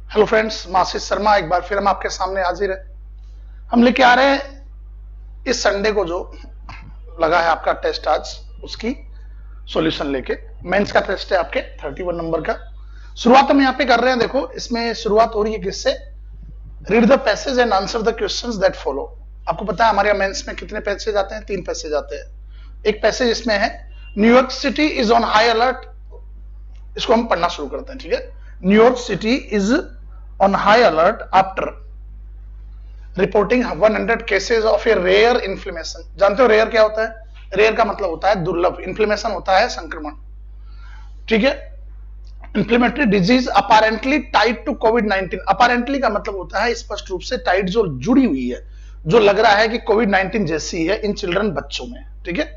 Hello friends, मैं आशीष शर्मा एक बार फिर हम आपके सामने हाजिर है। हम लेके आ रहे हैं इस संडे को जो लगा है आपका टेस्ट आज, उसकी सॉल्यूशन लेके। मेंस का टेस्ट है आपके 31 नंबर का। शुरुआत हम यहाँ पे कर रहे हैं। देखो, इसमें शुरुआत हो रही है किससे? Read the passage and answer the questions that follow. आपको पता है हमारे यहाँ मेंस में कितने पैसेज आते हैं? 3 पैसेज आते हैं। एक पैसेज इसमें है, New York city is on high alert. इसको हम पढ़ना शुरू करते हैं, ठीक है। New York city is on high alert after reporting 100 cases of a rare inflammation. जानते हो रेयर क्या होता है? रेयर का मतलब होता है दुर्लभ, इन्फ्लेमेशन होता है संक्रमण, ठीक है। इन्फ्लेमेटरी डिजीज अपारेंटली टाइड टू कोविड-19। अपारेंटली का मतलब होता है स्पष्ट रूप से, टाइड जो जुड़ी हुई है, जो लग रहा है कि कोविड-19 जैसी है इन चिल्ड्रन, बच्चों में, ठीक है।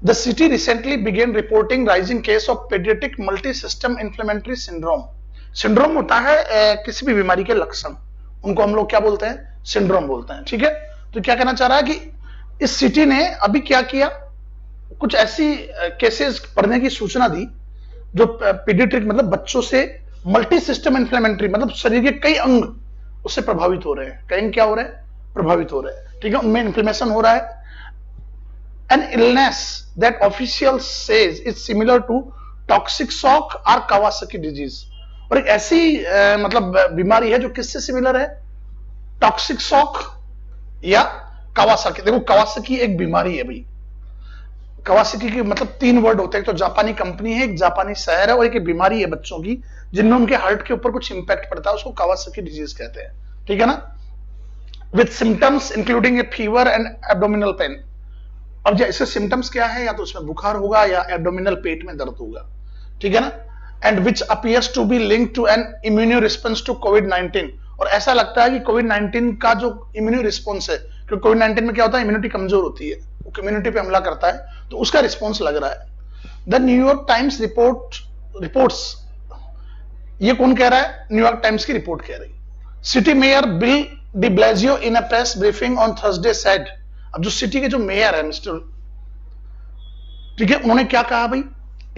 The city recently began reporting rising case of pediatric multi system inflammatory syndrome. Syndrome होता है किसी भी बीमारी के लक्षण, उनको हम लोग क्या बोलते हैं? सिंड्रोम बोलते हैं, ठीक है। तो क्या कहना चाह रहा है कि इस सिटी ने अभी क्या किया, कुछ ऐसी केसेस पढ़ने की सूचना दी जो पीडियाट्रिक मतलब बच्चों से मल्टी सिस्टम इन्फ्लेमेटरी मतलब शरीर के कई अंग उससे प्रभावित हो रहे हैं। कई अंग क्या हो रहे हैं? प्रभावित हो रहे हैं, ठीक है। उनमें इन्फ्लेमेशन हो रहा है। An illness that officials says is similar to toxic shock or Kawasaki disease। और एक ऐसी मतलब बीमारी है जो किससे सिमिलर है? टॉक्सिक शॉक या कावासाकी। देखो, कावासाकी एक बीमारी है भाई। कावासाकी के मतलब 3 वर्ड होते हैं, तो जापानी कंपनी है, एक जापानी शहर है, और एक बीमारी है बच्चों की जिनमें उनके हार्ट के ऊपर कुछ इंपैक्ट पड़ता है, उसको कावासाकी डिजीज कहते हैं, ठीक है ना। With symptoms including A fever and abdominal pain. अब इसके सिम्टम्स क्या है? या तो उसमें बुखार होगा या एब्डोमिनल पेट में दर्द होगा, ठीक है ना। And which appears to be linked to an immuno response to कोविड-19। और ऐसा लगता है कि कोविड-19 का जो इम्यूनो रिस्पॉन्स है, क्योंकि कोविड-19 में क्या होता है, इम्यूनिटी कमजोर होती है, वो कम्युनिटी पे हमला करता है, तो उसका रिस्पॉन्स लग रहा है। द न्यूयॉर्क टाइम्स रिपोर्ट्स, ये कौन कह रहा है? न्यूयॉर्क टाइम्स की रिपोर्ट कह रही। City mayor Bill de Blasio in a press briefing on Thursday said. अब जो सिटी के जो मेयर है मिस्टर, ठीक है, उन्होंने क्या कहा भाई?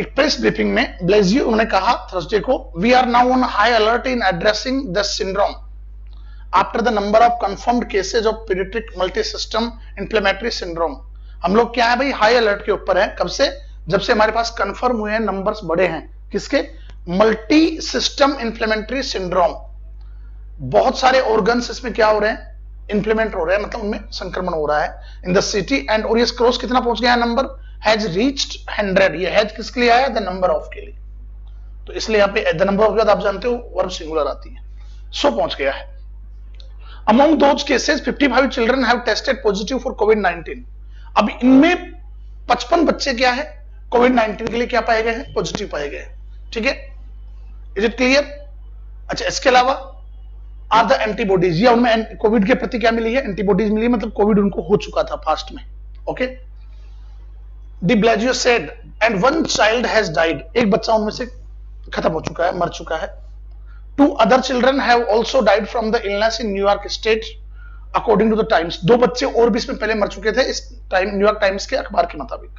एक प्रेस ब्रीफिंग में ब्लाजियो उन्होंने कहा थर्सडे को, we are now on high alert in addressing the syndrome after the number of confirmed cases of pediatric multi system inflammatory syndrome. हम लोग क्या है भाई? हाई अलर्ट के ऊपर है। कब से? जब से हमारे पास कंफर्म हुए हैं, नंबर्स बड़े हैं। किसके? Multi system inflammatory syndrome. बहुत सारे ऑर्गन्स इसमें क्या हो रहे हैं? इंप्लीमेंट हो रहे हैं, मतलब उनमें संक्रमण हो रहा है इन द सिटी। एंड और ये क्रॉस कितना पहुंच गया है? Number has reached 100। ये हैज किसके लिए आया? द नंबर ऑफ के लिए। तो इसलिए यहाँ पे द नंबर ऑफ के बाद आप जानते हो वर्ब सिंगुलर आती है। सो पहुंच गया है। Among those cases 55 children have tested positive for कोविड-19। अब इनमें 55 बच्चे क्या है? कोविड-19 के लिए क्या पाए गए हैं? पॉजिटिव पाए गए, ठीक है। Is it clear? अच्छा, इसके अलावा आर द एंटीबॉडीज, या उनमें कोविड के प्रति क्या मिली है? एंटीबॉडीज मिली, मतलब कोविड उनको हो चुका था पास्ट में, okay. De Blasio said and one child has died. एक बच्चा उनमें से खत्म हो चुका है, मर चुका है। 2 other children have also died from the illness in New York State according to the Times। 2 बच्चे और भी इसमें पहले मर चुके थे, इस न्यूयॉर्क टाइम्स के अखबार के मुताबिक।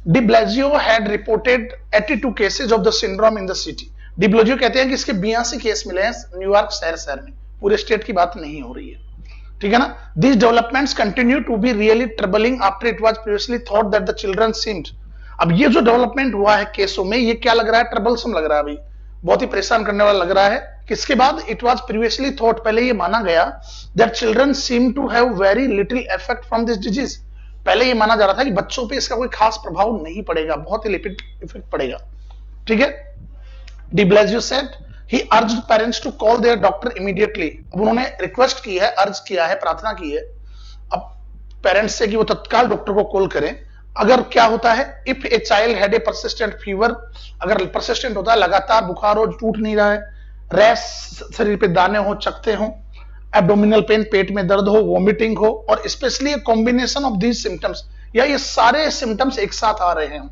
De Blasio had reported 82 cases of the syndrome in the city. De Blasio कहते हैं कि इसके 82 केस मिले हैं न्यूयॉर्क शहर में, पूरे स्टेट की बात नहीं हो रही है, ठीक है ना। These developments continue to be really troubling after it was previously thought that the children seemed। अब ये जो डेवलपमेंट हुआ है केसों में, ये क्या लग रहा है? ट्रबलसम लग रहा है भाई, बहुत ही परेशान करने वाला लग रहा है। किसके बाद? इट वाज प्रीवियसली थॉट, पहले ये माना गया, that children seem to have very little effect from this disease. पहले ये माना जा रहा था कि बच्चों पे इसका कोई खास प्रभाव नहीं पड़ेगा, बहुत ही लिमिटेड इफेक्ट पड़ेगा, ठीक है। De Blasio said he urged parents to call their doctor immediately. अब उन्होंने रिक्वेस्ट की है, अर्ज किया है, प्रार्थना की है अब पेरेंट्स से कि वो तत्काल डॉक्टर को कॉल करें अगर क्या होता है। If a child had a persistent fever, अगर परसिस्टेंट होता है, लगातार बुखार हो, टूट नहीं रहा है, रैश, शरीर पे दाने हो, चकते हो, एब्डोमिनल पेन, पेट में दर्द हो, वॉमिटिंग हो, और specially combination of these symptoms, या ये सारे सिम्टम्स एक साथ आ रहे हैं,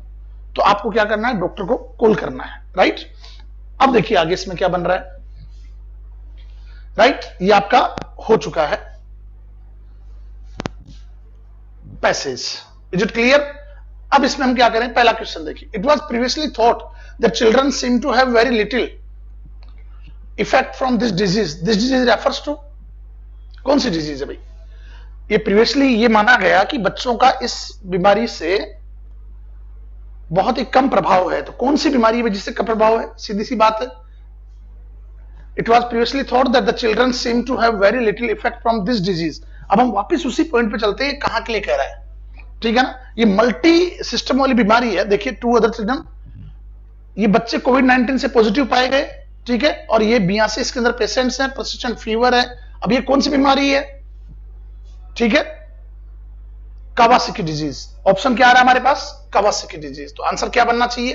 तो आपको क्या करना है? डॉक्टर को कॉल करना है, राइट। अब देखिए आगे इसमें क्या बन रहा है, राइट। ये आपका हो चुका है पैसेज। Is it clear? अब इसमें हम क्या करें? पहला क्वेश्चन देखिए। It was previously thought that children seem to have very little effect from this disease refers to, कौन सी डिजीज है भाई? ये प्रीवियसली ये माना गया कि बच्चों का इस बीमारी से बहुत ही कम प्रभाव है, तो कौन सी बीमारी है जिससे कम प्रभाव है? सीधी सी बात है, it was previously thought that the children seem to have very little effect from this disease. अब हम वापस उसी पॉइंट पे चलते हैं, कहां के लिए कह रहा है, ठीक है ना? ये मल्टी सिस्टम वाली बीमारी है। देखिए, 2 अदर चिल्ड्रन, ये बच्चे कोविड-19 से पॉजिटिव पाए गए, ठीक है, और ये 82 इसके अंदर पेशेंट्स हैं, पर्सिस्टेंट फीवर है। अब ये कौन सी बीमारी है? ठीक है, कावासाकी डिजीज। ऑप्शन क्या आ रहा है हमारे पास? Kawasaki disease. तो आंसर क्या बनना चाहिए?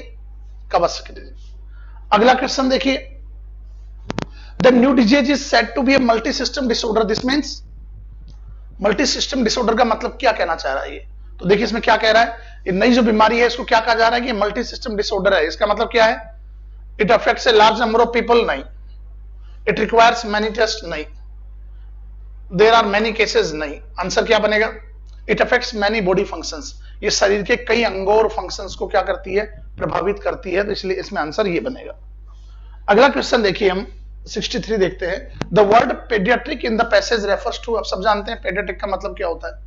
Kawasaki disease. अगला क्वेश्चन देखिए, the new disease is said to be a multi system disorder. This means, multi system disorder का मतलब क्या कहना चाह रहा है ये? तो देखिए इसमें क्या कह रहा है, ये नई जो बीमारी है इसको क्या कहा जा रहा है कि मल्टी सिस्टम डिसऑर्डर है। इसका मतलब क्या है? It affects a large number of people, नहीं। इट रिक्वायर्स मैनी टेस्ट, नहीं। देयर आर मैनी केसेस, नहीं। आंसर क्या बनेगा? It affects many body functions. ये शरीर के कई अंगों और फंक्शंस को क्या करती है? प्रभावित करती है, तो इसलिए इसमें आंसर ये बनेगा। अगला क्वेश्चन देखिए, हम 63 देखते हैं। The word pediatric in the passage refers to. आप सब जानते हैं पेडियाट्रिक का मतलब क्या होता है?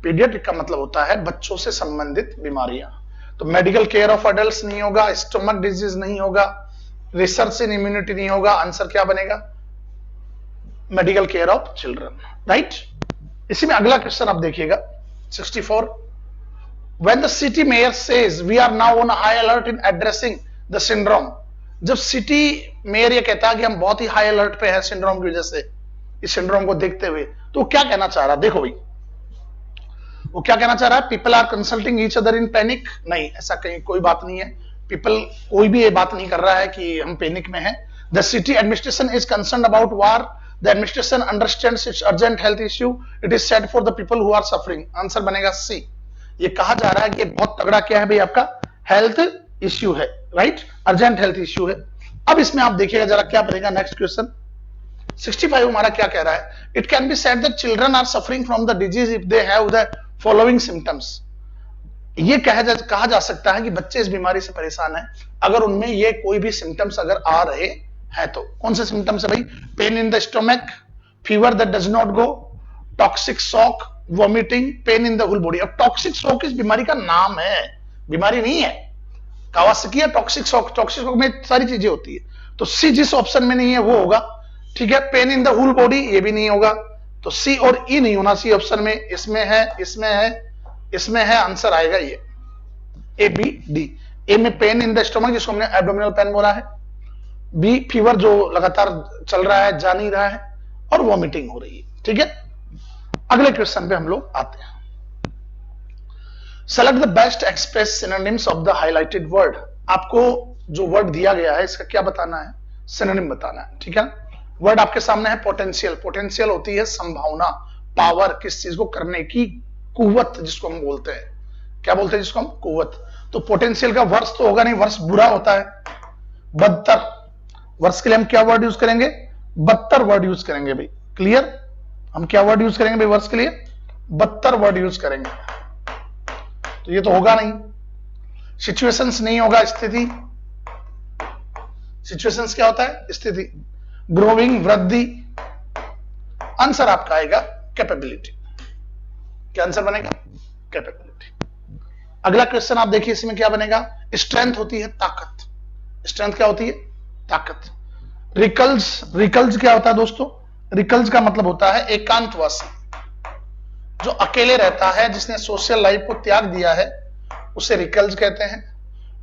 पीडियाट्रिक का मतलब होता है बच्चों से संबंधित बीमारियां। तो मेडिकल केयर ऑफ अडल्ट्स नहीं होगा, स्टोमक डिजीज नहीं होगा, रिसर्च इन इम्यूनिटी नहीं होगा। आंसर क्या बनेगा? Medical care of children, right. इसी में अगला क्वेश्चन आप देखिएगा, 64। When the city mayor says we are now on high alert in addressing the syndrome. जब सिटी मेयर ये कहता है कि हम बहुत ही हाई अलर्ट पे हैं सिंड्रोम की वजह से, इस सिंड्रोम को देखते हुए, तो क्या कहना चाह रहा है? देखो भाई, वो क्या कहना चाह रहा है? People are consulting each other in panic. नहीं, ऐसा कहीं कोई बात नहीं है। पीपल कोई भी ये बात नहीं कर रहा है कि हम पैनिक में हैं। The city administration is concern about war. The administration understands it's urgent health issue. It is sad for the people who are suffering. Answer बनेगा सी। ये कहा जा रहा है कि बहुत तगड़ा क्या है भाई आपका? हेल्थ इश्यू है, राइट, अर्जेंट हेल्थ इश्यू है। अब इसमें आप देखिएगा जरा क्या बनेगा नेक्स्ट क्वेश्चन। 65 हमारा क्या कह रहा है? It can be said that children are suffering from the disease if they have the following symptoms. ये कहा जा सकता है कि बच्चे इस बीमारी से परेशान हैं अगर उनमें ये कोई भी सिम्टम्स अगर आ रहे हैं। तो कौन से सिम्टम्स है भाई? Pain in the stomach, fever that does not go, toxic shock, vomiting, pain in the whole body. अब टॉक्सिक शॉक इस बीमारी का नाम है, बीमारी नहीं है। कावासाकी या टॉक्सिक शॉक, टॉक्सिक शॉक में सारी चीजें होती है। तो सी जिस ऑप्शन में नहीं है वो होगा, ठीक है। Pain in the whole body ये भी नहीं होगा, तो सी और ई नहीं होना सी ऑप्शन में। इसमें है, इसमें है, इसमें है, आंसर आएगा ये ए, बी, डी। ए में पेन इन द स्टोमक जिसको हमने एब्डोमिनल पेन बोला है, बी फीवर जो लगातार चल रहा है, जा नहीं रहा है, और वॉमिटिंग हो रही है, ठीक है। अगले क्वेश्चन पे हम लोग आते हैं। Select the best express synonyms of the highlighted word. आपको जो वर्ड दिया गया है इसका क्या बताना है? सिनोनिम बताना है, ठीक है। वर्ड आपके सामने है पोटेंशियल। पोटेंशियल होती है संभावना, पावर, किस चीज को करने की कुव्वत, जिसको हम बोलते हैं, क्या बोलते हैं जिसको हम? कुव्वत। तो पोटेंशियल का वर्ष तो होगा नहीं, वर्ष बुरा होता है। बदतर, वर्ष के लिए हम क्या वर्ड यूज करेंगे? बदतर वर्ड यूज करेंगे भाई, क्लियर। हम क्या वर्ड यूज करेंगे भाई वर्ष के लिए? बदतर वर्ड यूज करेंगे। तो ये तो होगा नहीं। सिचुएशंस नहीं होगा, स्थिति। सिचुएशंस क्या होता है? स्थिति। ग्रोइंग, वृद्धि। आंसर आपका आएगा कैपेबिलिटी। क्या आंसर बनेगा? कैपेबिलिटी। अगला क्वेश्चन आप देखिए, इसमें क्या बनेगा? स्ट्रेंथ होती है ताकत। स्ट्रेंथ क्या होती है? ताकत। रिकल्स, रिकल्स क्या होता है दोस्तों? रिकल्स का मतलब होता है एकांतवासी, जो अकेले रहता है, जिसने सोशल लाइफ को त्याग दिया है, उसे रिकल्स कहते हैं।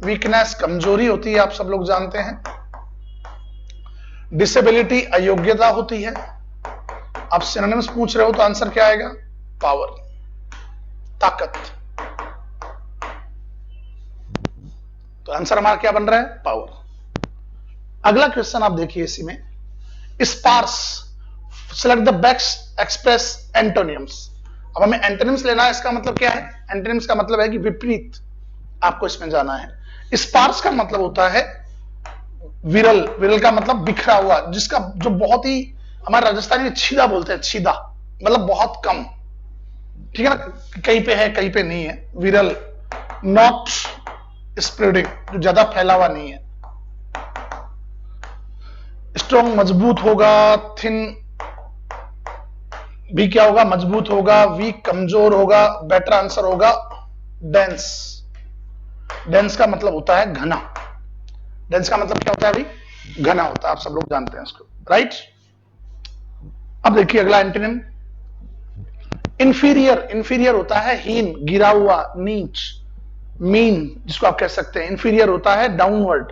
वीकनेस, कमजोरी होती है, आप सब लोग जानते हैं। डिसेबिलिटी, अयोग्यता होती है। आप सिनोनिम्स पूछ रहे हो तो आंसर क्या आएगा? पावर, ताकत। तो आंसर हमारा क्या बन रहा है? पावर। अगला क्वेश्चन आप देखिए, इसी में sparse. Select the best express antonyms. अब हमें एंटोनिम्स लेना है, इसका मतलब क्या है? एंटोनिम्स का मतलब है कि विपरीत, आपको इसमें जाना है। स्पार्स का मतलब होता है विरल। विरल का मतलब बिखरा हुआ, जिसका जो बहुत ही, हमारे राजस्थानी में छीदा बोलते हैं, छीदा मतलब बहुत कम, ठीक है ना। कहीं पे है कहीं पे नहीं है। विरल, नॉट स्प्रेडिंग, जो ज्यादा फैला हुआ नहीं है। स्ट्रॉन्ग मजबूत होगा, थिन भी क्या होगा, मजबूत होगा, वीक कमजोर होगा, बेटर आंसर होगा डेंस। डेंस का मतलब होता है घना। डेंस का मतलब क्या होता है भाई, घना होता है, आप सब लोग जानते हैं इसको, राइट। अब देखिए अगला एंटोनिम इंफीरियर। इंफीरियर होता है हीन, गिरा हुआ, नीच, मीन, जिसको आप कह सकते हैं। इंफीरियर होता है डाउनवर्ड।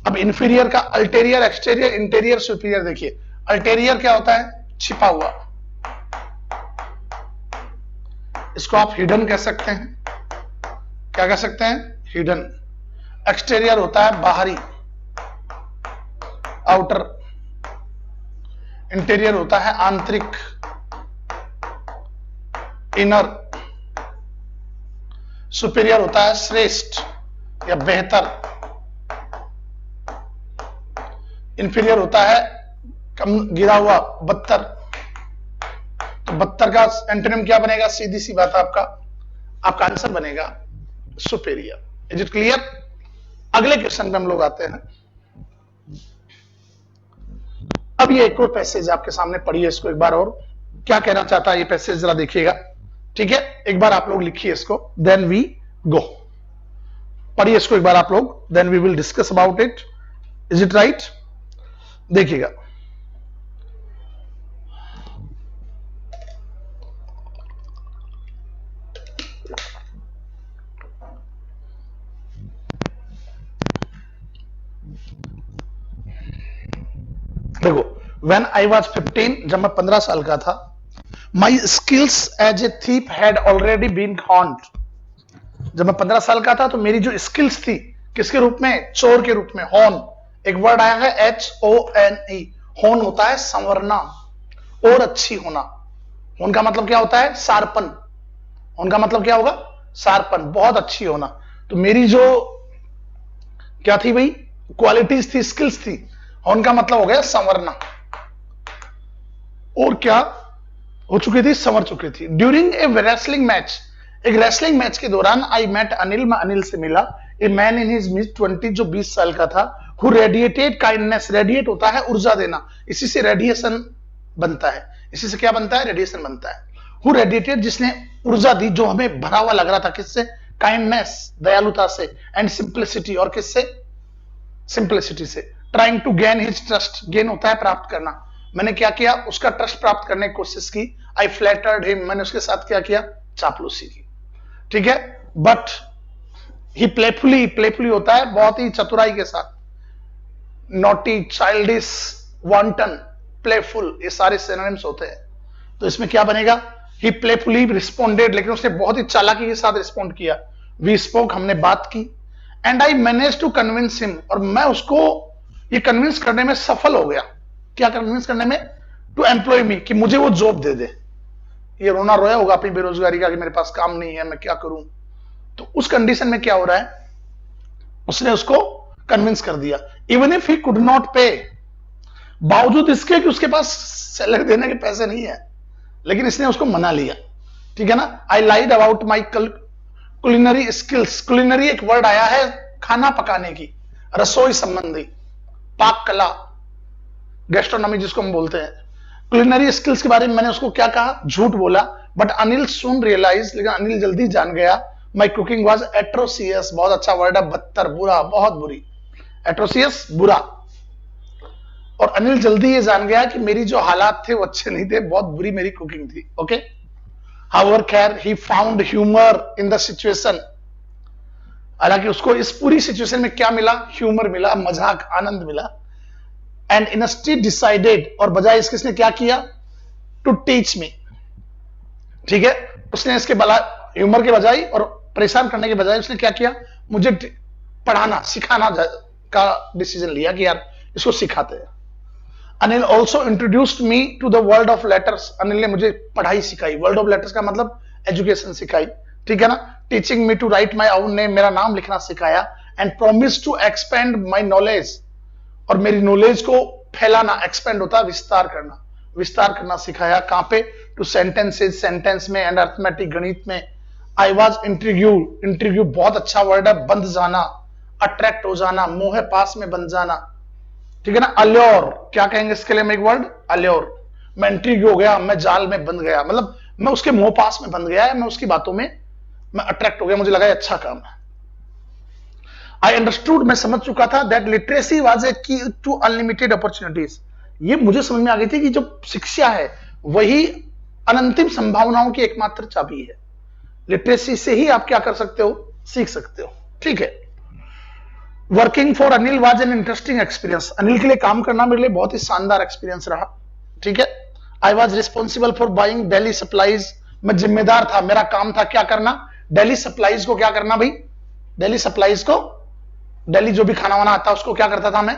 अब इंफीरियर का अल्टेरियर, एक्सटीरियर, इंटीरियर, सुपीरियर। देखिए अल्टेरियर क्या होता है, छिपा हुआ, इसको आप हिडन कह सकते हैं। क्या कह सकते हैं, हिडन। एक्सटीरियर होता है बाहरी, आउटर। इंटीरियर होता है आंतरिक, इनर। सुपीरियर होता है श्रेष्ठ या बेहतर। इंफीरियर होता है कम, गिरा हुआ, बदतर। तो बदतर का एंटोनिम क्या बनेगा, सीधी सी बात है, आपका आंसर बनेगा सुपीरियर। Is it clear. अगले क्वेश्चन पे हम लोग आते हैं। अब ये एक और पैसेज आपके सामने पढ़िए इसको एक बार, और क्या कहना चाहता है ये पैसेज जरा देखिएगा, ठीक है। एक बार आप लोग लिखिए इसको, देन वी गो। पढ़िए इसको एक बार आप लोग, then we will discuss about it. Is it right. देखिएगा, देखो, व्हेन आई वॉज 15, जब मैं 15 साल का था, my skills as a thief had already been honed. जब मैं 15 साल का था तो मेरी जो स्किल्स थी, किसके रूप में, चोर के रूप में। हॉर्न, एक वर्ड आया है HONE। हॉर्न होता है संवरना और अच्छी होना। हॉर्न का मतलब क्या होता है, शार्पन। हॉर्न का मतलब क्या होगा, शार्पन, बहुत अच्छी होना। तो मेरी जो क्या थी भाई, क्वालिटीज थी, स्किल्स थी। हॉर्न का मतलब हो गया संवरना, और क्या हो चुकी थी, संवर चुकी थी। ड्यूरिंग ए रेसलिंग मैच, एक रेसलिंग मैच के दौरान, आई मेट अनिल, मैं अनिल से मिला। A man in his mid 20, जो 20 साल का था। हु रेडिएटेड काइंडनेस, रेडिएट होता है ऊर्जा देना, इसी से रेडिएशन बनता है। इसी से क्या बनता है, रेडिएशन बनता है। हु रेडिएटेड, जिसने ऊर्जा दी, जो हमें भरा हुआ लग रहा था, किससे, काइंडनेस, दयालुता से, एंड सिंप्लिसिटी, और किससे, सिंप्लिसिटी से। Trying to gain his trust, gain होता है प्राप्त करना। मैंने क्या किया, उसका ट्रस्ट प्राप्त करने की कोशिश की। आई फ्लैटर्ड हिम, मैंने उसके साथ क्या किया, चापलूसी की, ठीक है। बट ही प्लेफुली, प्लेफुली होता है बहुत ही चतुराई के साथ। नॉटी, चाइल्डिश, वांटन, प्लेफुल, ये सारे सिनोनिम्स होते हैं। तो इसमें क्या बनेगा, ही प्लेफुली रिस्पोंडेड, लेकिन उसने बहुत ही चालाकी के साथ रिस्पोंड किया। वी स्पोक, हमने बात की। And I manage to convince him, और मैं उसको ये कन्विंस करने में सफल हो गया। क्या कन्विंस करने में, टू एम्प्लॉय मी, कि मुझे वो जॉब दे दे। ये रोना रोया होगा अपनी बेरोजगारी का कि मेरे पास काम नहीं है, मैं क्या करूं। तो उस कंडीशन में क्या हो रहा है, उसने उसको कन्विंस कर दिया। Even if he could not पे, बावजूद इसके कि उसके पास सैलरी देने के पैसे नहीं है, लेकिन इसने उसको मना लिया, ठीक है ना। I lied about my culinary skills. Culinary एक वर्ड आया है खाना पकाने की, रसोई संबंधी, पाक कला, गैस्ट्रोनॉमी जिसको हम बोलते हैं। कुलिनरी स्किल्स के बारे में मैंने उसको क्या कहा, झूठ बोला। बट अनिल सून रियलाइज, लेकिन अनिल जल्दी जान गया, माई कुकिंग वॉज एट्रोसियस, बहुत अच्छा वर्ड है, बदतर, बुरा, बहुत बुरी। एट्रोसियस, बुरा। और अनिल जल्दी ये जान गया कि मेरी जो हालात थे वो अच्छे नहीं थे, बहुत बुरी मेरी कुकिंग थी, ओके। हाउएवर खैर, he found humour in the situation, हालांकि उसको इस पूरी सिचुएशन में क्या मिला, ह्यूमर मिला, मजाक, आनंद मिला। एंड इंस्टीड डिसाइडेड, और बजाय इसके इसने क्या किया, टू टीच मी, ठीक है। उसने इसके ह्यूमर के बजाय और परेशान करने के बजाय उसने क्या किया, मुझे पढ़ाना, सिखाना का डिसीजन लिया कि यार इसको सिखाते हैं। Anil also introduced me to the world of letters, Anil ने मुझे पढ़ाई सिखाई। वर्ल्ड ऑफ लेटर्स का मतलब एजुकेशन सिखाई, ठीक है ना। Teaching me to write my own name, मेरा नाम लिखना सिखाया। And promise to expand my knowledge, और मेरी नॉलेज को फैलाना, एक्सपेंड होता है विस्तार करना, विस्तार करना सिखाया। कहां पे, टू सेंटेंसेस, सेंटेंस में, एंड अर्थमेटिक, गणित में। आई वॉज इंट्रीग्यू, बहुत अच्छा वर्ड है, बंध जाना, अट्रैक्ट हो जाना, मोह पास में बन जाना, ठीक है ना। अल्योर, क्या कहेंगे इसके लिए हम एक वर्ड, अल्योर। मैं इंट्रिग हो गया, मैं जाल में बंध गया, मतलब मैं उसके मोह पास में बंध गया है, मैं उसकी बातों में मैं अट्रैक्ट हो गया, मुझे लगा अच्छा काम है। आई अंडरस्टूड, मैं समझ चुका था दैट लिटरेसी वाज ए की टू अनलिमिटेड अपॉर्चुनिटीज। ये मुझे समझ में आ गई थी कि जो शिक्षा है वही अनंतिम संभावनाओं की एकमात्र चाबी है। लिटरेसी से ही आप क्या कर सकते हो, सीख सकते हो। ठीक है। Working for Anil was an interesting experience. Anil के लिए काम करना मेरे लिए बहुत ही शानदार एक्सपीरियंस रहा। ठीक है। I was responsible for buying daily supplies. मैं जिम्मेदार था, मेरा काम था क्या करना, डेली सप्लाईज को क्या करना भाई, डेली सप्लाईज को, डेली जो भी खाना वाना आता उसको क्या करता था मैं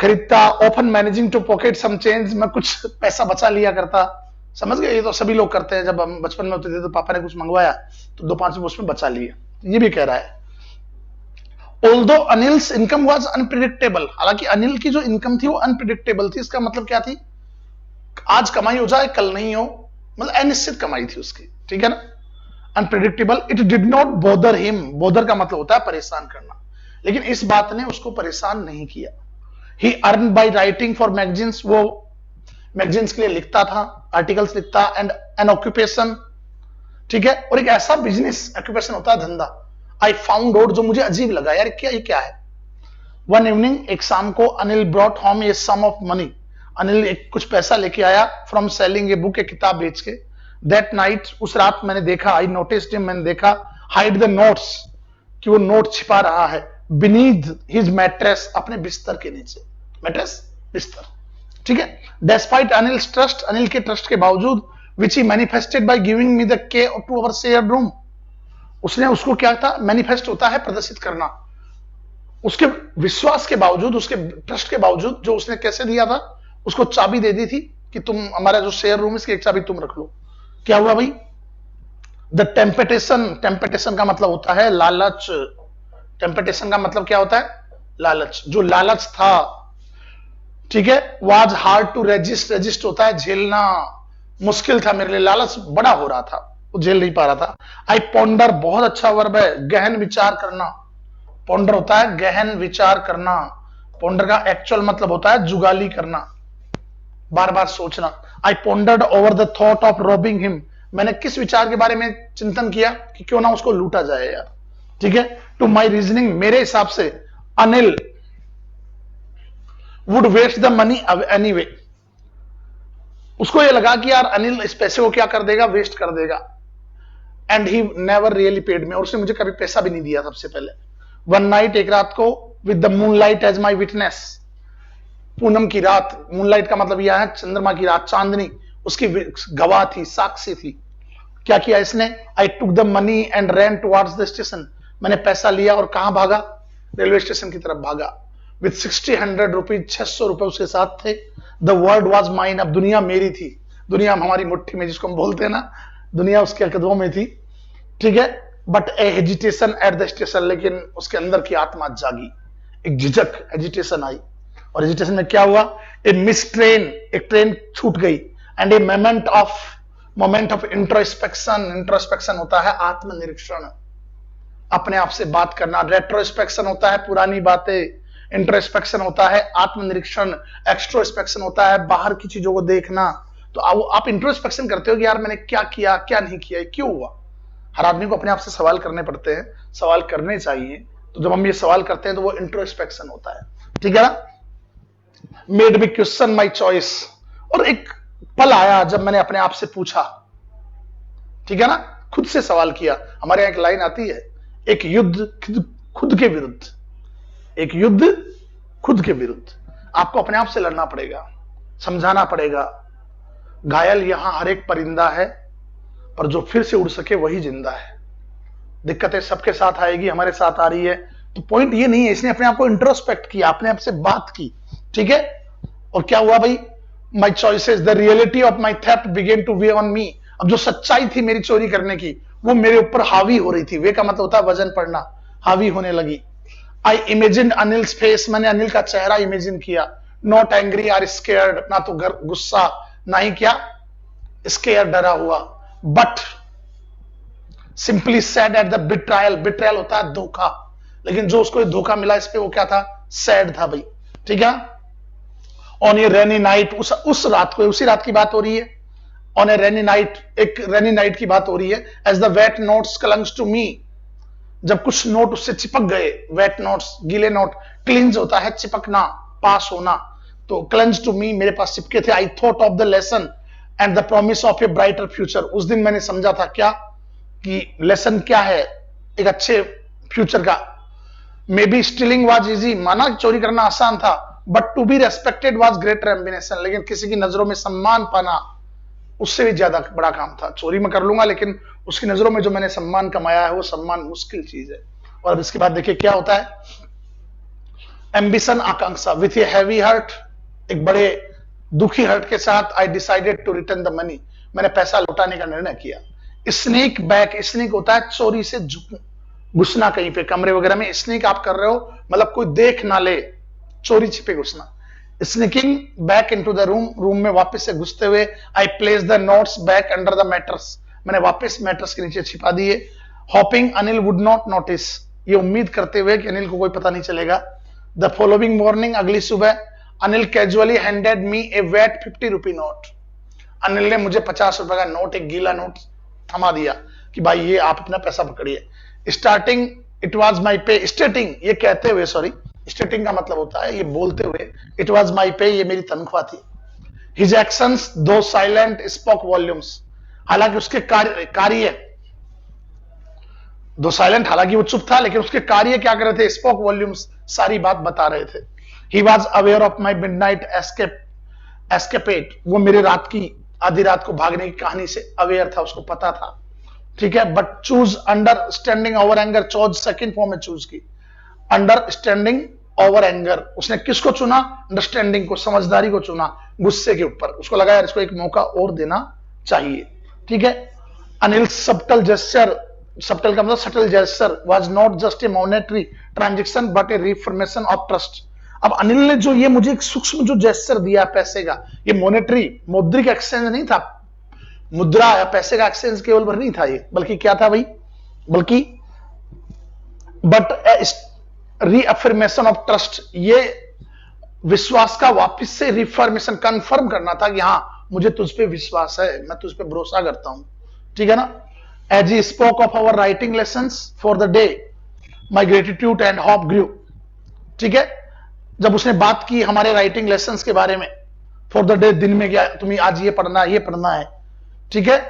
खरीदता। Often managing to pocket some change, मैं कुछ पैसा बचा लिया करता। समझ गए, ये तो सभी लोग करते हैं। जब हम बचपन में होते थे तो पापा ने कुछ मंगवाया तो 2-5 रुपए उसमें बचा लिए। ये भी कह रहा है although Anil's income was unpredictable, हालांकि अनिल की जो इनकम थी वो अनप्रिडिक्टेबल थी। इसका मतलब क्या थी, आज कमाई हो जाए कल नहीं हो, मतलब अनिश्चित कमाई थी उसकी। ठीक है ना। Unpredictable, it did not bother him, bother का मतलब होता है परेशान करना, लेकिन इस बात ने उसको परेशान नहीं किया। He earn by writing for magazines, वो मैगजीन्स के लिए लिखता था, आर्टिकल्स लिखता। एंड एन ऑक्यूपेशन, ठीक है, और एक ऐसा बिजनेस, ऑक्यूपेशन होता है धंधा। आई फाउंड आउट, जो मुझे अजीब लगा, यार क्या ये क्या है। वन इवनिंग, एक शाम को, Anil brought home a sum of money, Anil एक कुछ पैसा लेके आया फ्रॉम सेलिंग ए बुक, एक किताब बेच के। दैट नाइट, उस रात मैंने देखा, आई नोटिस्ड हिम, मैंने देखा, हाइड द नोट्स, कि वो नोट छिपा रहा है, बीनीथ हिज मैट्रेस, अपने बिस्तर के नीचे। मैट्रेस, बिस्तर। ठीक है। डेस्पाइट अनिल्स ट्रस्ट, अनिल के ट्रस्ट के बावजूद, which he manifested by giving me the key to our shared room, उसने उसको क्या था, मैनिफेस्ट होता है प्रदर्शित करना, उसके विश्वास के बावजूद, उसके ट्रस्ट के बावजूद, जो उसने कैसे दिया था, उसको चाबी दे दी थी कि तुम हमारा जो शेयर रूम इसकी एक चाबी तुम रख लो। क्या हुआ भाई, द टेम्पटेशन, टेम्पटेशन का मतलब होता है लालच, टेम्पटेशन का मतलब क्या होता है, लालच, जो लालच था, ठीक है, was hard to resist, resist होता है झेलना, मुश्किल था मेरे लिए, लालच बड़ा हो रहा था, वो झेल नहीं पा रहा था। आई पॉन्डर, बहुत अच्छा वर्ब है, गहन विचार करना, पॉन्डर होता है गहन विचार करना, पॉन्डर का एक्चुअल मतलब होता है जुगाली करना, बार बार सोचना। I pondered over the thought of robbing him, मैंने किस विचार के बारे में चिंतन किया कि क्यों ना उसको लूटा जाए यार। ठीक है। टू माई रीजनिंग, मेरे हिसाब से Anil would waste the money anyway, उसको ये लगा कि यार अनिल इस पैसे को क्या कर देगा, वेस्ट कर देगा। And he never really paid me, और उसने मुझे कभी पैसा भी नहीं दिया सबसे पहले। वन नाइट, एक रात को, with the moonlight as my witness, पूनम की रात, मूनलाइट का मतलब यह है चंद्रमा की रात, चांदनी उसकी गवाह थी, साक्षी थी। क्या किया इसने, I took the money and ran towards the station, मैंने पैसा लिया और कहां भागा, रेलवे स्टेशन की तरफ भागा। विद 60 रुपीज, 600 रुपए उसके साथ थे। द वर्ल्ड वॉज माइन, अब दुनिया मेरी थी, दुनिया हमारी मुट्ठी में, जिसको हम बोलते हैं ना, दुनिया उसके कदमों में थी। ठीक है। But A hesitation at the station, लेकिन उसके अंदर की आत्मा जागी, एक झिझक, हेजिटेशन आई। और हेजिटेशन में क्या हुआ, ए मिस ट्रेन, एक ट्रेन छूट गई। And a moment of introspection, introspection होता है आत्मनिरीक्षण, अपने आप से बात करना। रेट्रोस्पेक्शन होता है पुरानी बातें, इंट्रोस्पेक्शन होता है आत्मनिरीक्षण, एक्सट्रोस्पेक्शन होता है बाहर की चीजों को देखना। तो आप इंट्रोस्पेक्शन करते हो कि यार मैंने क्या किया, क्या नहीं किया, क्यों हुआ। हर आदमी को अपने आप से सवाल करने पड़ते हैं, सवाल करने चाहिए। तो जब हम ये सवाल करते हैं तो वो इंट्रोस्पेक्शन होता है। ठीक है ना। Made me question my choice, और एक पल आया जब मैंने अपने आप से पूछा, ठीक है ना, खुद से सवाल किया। हमारे यहां एक लाइन आती है, एक युद्ध खुद के विरुद्ध, एक युद्ध खुद के विरुद्ध। आपको अपने आप से लड़ना पड़ेगा, समझाना पड़ेगा, घायल यहां हर एक परिंदा है, पर जो फिर से उड़ सके वही जिंदा है। दिक्कतें सबके साथ आएगी, हमारे साथ आ रही है। तो पॉइंट ये नहीं है, इसने अपने आप को इंट्रोस्पेक्ट किया, अपने आप से बात की। ठीक है। और क्या हुआ भाई, my choices, the reality of my theft began to weigh on me, अब जो सच्चाई थी मेरी चोरी करने की वो मेरे ऊपर हावी हो रही थी। वे का मतलब होता है वजन पड़ना, हावी होने लगी। आई इमेजिन अनिल्स फेस, मैंने अनिल का चेहरा इमेजिन किया। नॉट एंग्री आर स्केयर्ड, ना तो गुस्सा, ना ही क्या स्केयर, डरा हुआ। But simply said at the betrayal, betrayal होता है धोखा, लेकिन जो उसको धोखा मिला इस पे वो क्या था, सैड था भाई। ठीक है, ऑन ए रेनी नाइट, उस रात को, उसी रात की बात हो रही है। ऑन ए रेनी नाइट, एक रेनी नाइट की बात हो रही है। As the wet notes clung to me, जब कुछ नोट उससे चिपक गए, वेट नोट्स गीले नोट, क्लिंज होता है चिपकना, पास होना, तो क्लंज टू मी मेरे पास चिपके थे। I thought of the lesson and the promise of A brighter future, उस दिन मैंने समझा था क्या, कि लेसन क्या है, एक अच्छे फ्यूचर का। Maybe stealing was easy, माना चोरी करना आसान था, but to be respected was greater ambition, लेकिन किसी की नजरों में सम्मान पाना उससे भी ज्यादा बड़ा काम था। चोरी में कर लूंगा, लेकिन उसकी नजरों में जो मैंने सम्मान कमाया है वो सम्मान मुश्किल चीज है। और इसके बाद देखिए क्या होता है, एम्बिशन आकांक्षा, विथ ए हैवी हार्ट, एक बड़े दुखी हार्ट के साथ, I decided to return the money, मैंने पैसा लौटाने का निर्णय किया। स्नीक बैक, स्नीक होता है चोरी से घुसना कहीं पे, कमरे वगैरह में स्नीक आप कर रहे हो, मतलब कोई देख ना ले, चोरी छिपे घुसना। Sneaking back into the room, room में वापस से घुसते हुए, I place the notes back under the matters, मैंने वापस मैटर्स के नीचे छिपा दिए। Hopping Anil would not notice, ये उम्मीद करते हुए कि अनिल को कोई पता नहीं चलेगा। द फॉलोइंग मॉर्निंग, अगली सुबह, अनिल कैजुअली हैंडेड मी ए वेट 50 रुपी नोट, अनिल ने मुझे 50 रुपए का नोट, एक गीला नोट थमा दिया कि भाई ये आप अपना पैसा पकड़िए। स्टार्टिंग इट वाज माई पे, स्टेटिंग ये कहते हुए, सॉरी स्टेटिंग का मतलब होता है ये बोलते हुए, इट वाज माई पे, ये मेरी तनख्वाह थी। हिज एक्शंस दो साइलेंट स्पोक वॉल्यूम्स, हालांकि उसके कार्य दो साइलेंट, हालांकि वो चुप था, लेकिन उसके कार्य क्या कर रहे थे, स्पोक वॉल्यूम्स, सारी बात बता रहे थे। He was aware of my midnight escapade, वो मेरे रात की, आधी रात को भागने की कहानी से अवेयर था, उसको पता था। ठीक है, but choose understanding over anger, choose second form में चूज की, अंडरस्टैंडिंग ओवर एंगर, उसने किसको चुना, अंडरस्टैंडिंग को, समझदारी को चुना गुस्से के ऊपर। उसको लगा यार इसको एक मौका और देना चाहिए। ठीक है, अनिल सबटल जेस्चर, सबटल का मतलब subtle gesture, was not just a monetary transaction but A reformation of trust. अब अनिल ने जो ये मुझे एक सूक्ष्म जो जेस्चर दिया पैसे का, ये मॉनेटरी, मौद्रिक एक्सचेंज नहीं था, मुद्रा या पैसे का एक्सचेंज केवल भर नहीं था ये, बल्कि क्या था भाई, बल्कि बट रीअफर्मेशन ऑफ ट्रस्ट, ये विश्वास का वापस से रिफॉर्मेशन, कंफर्म करना था कि हाँ मुझे तुझ पे विश्वास है, मैं तुझ पे भरोसा करता हूं। ठीक है ना, as he spoke of our writing lessons for the day, my gratitude and hope grew. ठीक है, जब उसने बात की हमारे राइटिंग लेसन्स के बारे में, फॉर द डे, दिन में क्या तुम्हें आज ये पढ़ना है, ये पढ़ना है। ठीक है,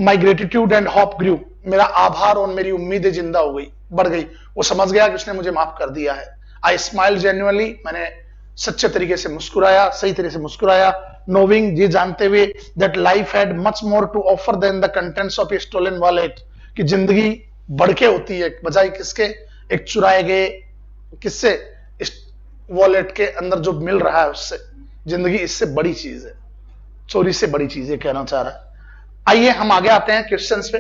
माई ग्रेटिट्यूड एंड होप ग्रू, मेरा आभार और मेरी उम्मीदें जिंदा हो गई, बढ़ गई। वो समझ गया कि उसने मुझे माफ कर दिया है। आई स्माइल जेन्युइनली, मैंने सच्चे तरीके से मुस्कुराया, सही तरीके से मुस्कुराया। नोविंग, ये जानते हुए, that life had much more to offer than the contents of a stolen wallet, कि जिंदगी बढ़ के होती है बजाय किसके, एक चुराए गए किससे, वॉलेट के अंदर जो मिल रहा है उससे। जिंदगी इससे बड़ी चीज है, चोरी से बड़ी चीज है, कहना चाह रहा है। आइए हम आगे आते हैं क्वेश्चंस पे।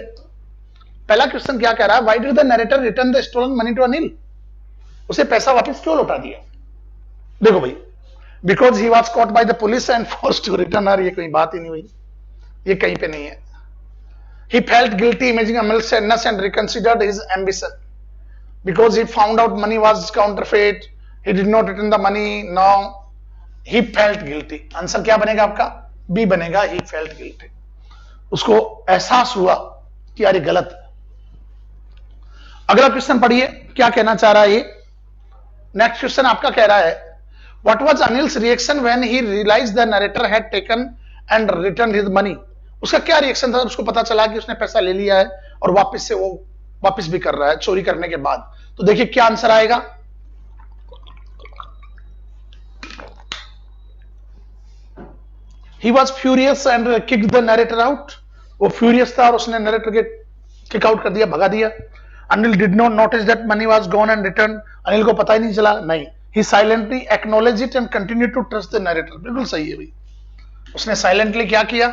पहला क्वेश्चन क्या कह रहा है, why did the narrator return the stolen money to Anil, उसे पैसा वापस क्यों लौटा दिया। देखो भाई, because he was caught by the police and forced to return her, ये कोई बात ही नहीं हुई, ये कहीं पे नहीं है। He felt guilty imaging Amal's sadness and reconsidered his ambition. Because he found out money was counterfeit, he did not return the money. Now he felt guilty. Answer क्या बनेगा आपका, बी बनेगा, he felt guilty. उसको एहसास हुआ कि यार ये गलत है। अगला क्वेश्चन पढ़िए, क्या कहना चाह रहा है ये। नेक्स्ट क्वेश्चन आपका कह रहा है, What was Anil's reaction when he realized the narrator had taken and returned his money? उसका क्या रिएक्शन था, उसको पता चला कि उसने पैसा ले लिया है और वापस से वो वापस भी कर रहा है चोरी करने के बाद। तो देखिए क्या आंसर आएगा। He was furious and kicked the narrator out. वो फ्यूरियस था और उसने नरेटर के किक आउट कर दिया, भगा दिया। Anil did not notice that money was gone and return, Anil को पता ही नहीं चला, नहीं। He silently acknowledged it and continued to trust the narrator. बिल्कुल सही है भाई, उसने साइलेंटली क्या किया,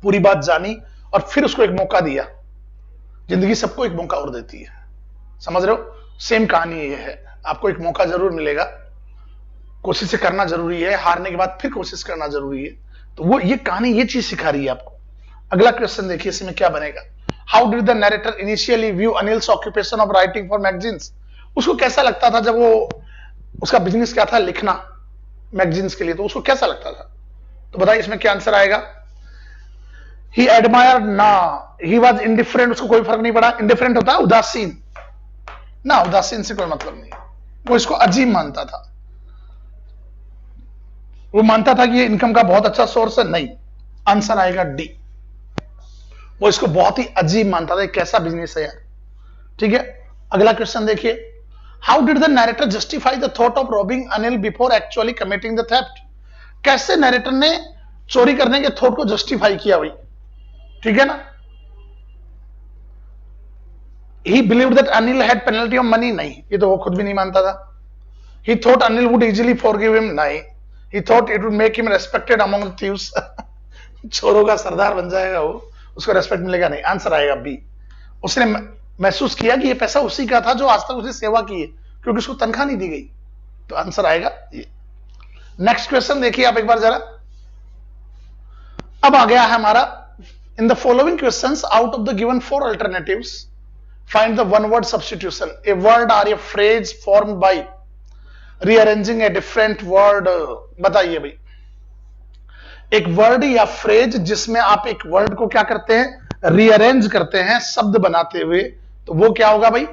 पूरी बात जानी और फिर उसको एक मौका दिया। जिंदगी सबको एक मौका और देती है, समझ रहे हो, सेम कहानी ये है, आपको एक मौका जरूर मिलेगा, कोशिश करना जरूरी है, हारने के बाद फिर कोशिश करना जरूरी है। तो वो ये कहानी ये चीज सिखा रही है आपको। अगला क्वेश्चन देखिए, इसमें क्या बनेगा। How did the narrator initially view Anil's occupation of writing for magazines, उसको कैसा लगता था जब वो, उसका बिजनेस क्या था, लिखना मैगजीन्स के लिए, तो उसको कैसा लगता था? तो बताइए इसमें क्या आंसर आएगा? ही एडमायर ना, ही वॉज इंडिफरेंट, उसको कोई फर्क नहीं पड़ा। इंडिफरेंट होता है उदासीन ना, उदासीन से कोई मतलब नहीं, वो इसको अजीब मानता था। वो मानता था कि ये इनकम का बहुत अच्छा सोर्स है, नहीं, आंसर आएगा डी। वो इसको बहुत ही अजीब मानता था, कैसा बिजनेस है यार। ठीक है, अगला क्वेश्चन देखिए। How did the narrator justify the thought of robbing Anil before actually committing the theft? कैसे नरेटर ने चोरी करने के थॉट को जस्टिफाई किया भाई? ठीक है ना, he believed that Anil had penalty of money, नहीं, ये तो वो खुद भी नहीं मानता था। He thought Anil would easily forgive him, नहीं, he thought it would make him respected among the thieves. चोरों का सरदार बन जाएगा वो, उसको रेस्पेक्ट मिलेगा, नहीं, आंसर आएगा बी। उसने महसूस किया कि ये पैसा उसी का था जो आज तक उसे सेवा की है, क्योंकि उसको तनख्वाह नहीं दी गई, तो आंसर आएगा ये। नेक्स्ट क्वेश्चन देखिए आप एक बार जरा। अब आ गया है हमारा, in the following questions out of the given 4 alternatives find the one word substitution. A word or a phrase formed by rearranging a different word. बताइए भाई, एक वर्ड या फ्रेज जिसमें आप एक वर्ड को क्या करते हैं, रीअरेंज करते हैं शब्द बनाते हुए, तो वो क्या होगा भाई?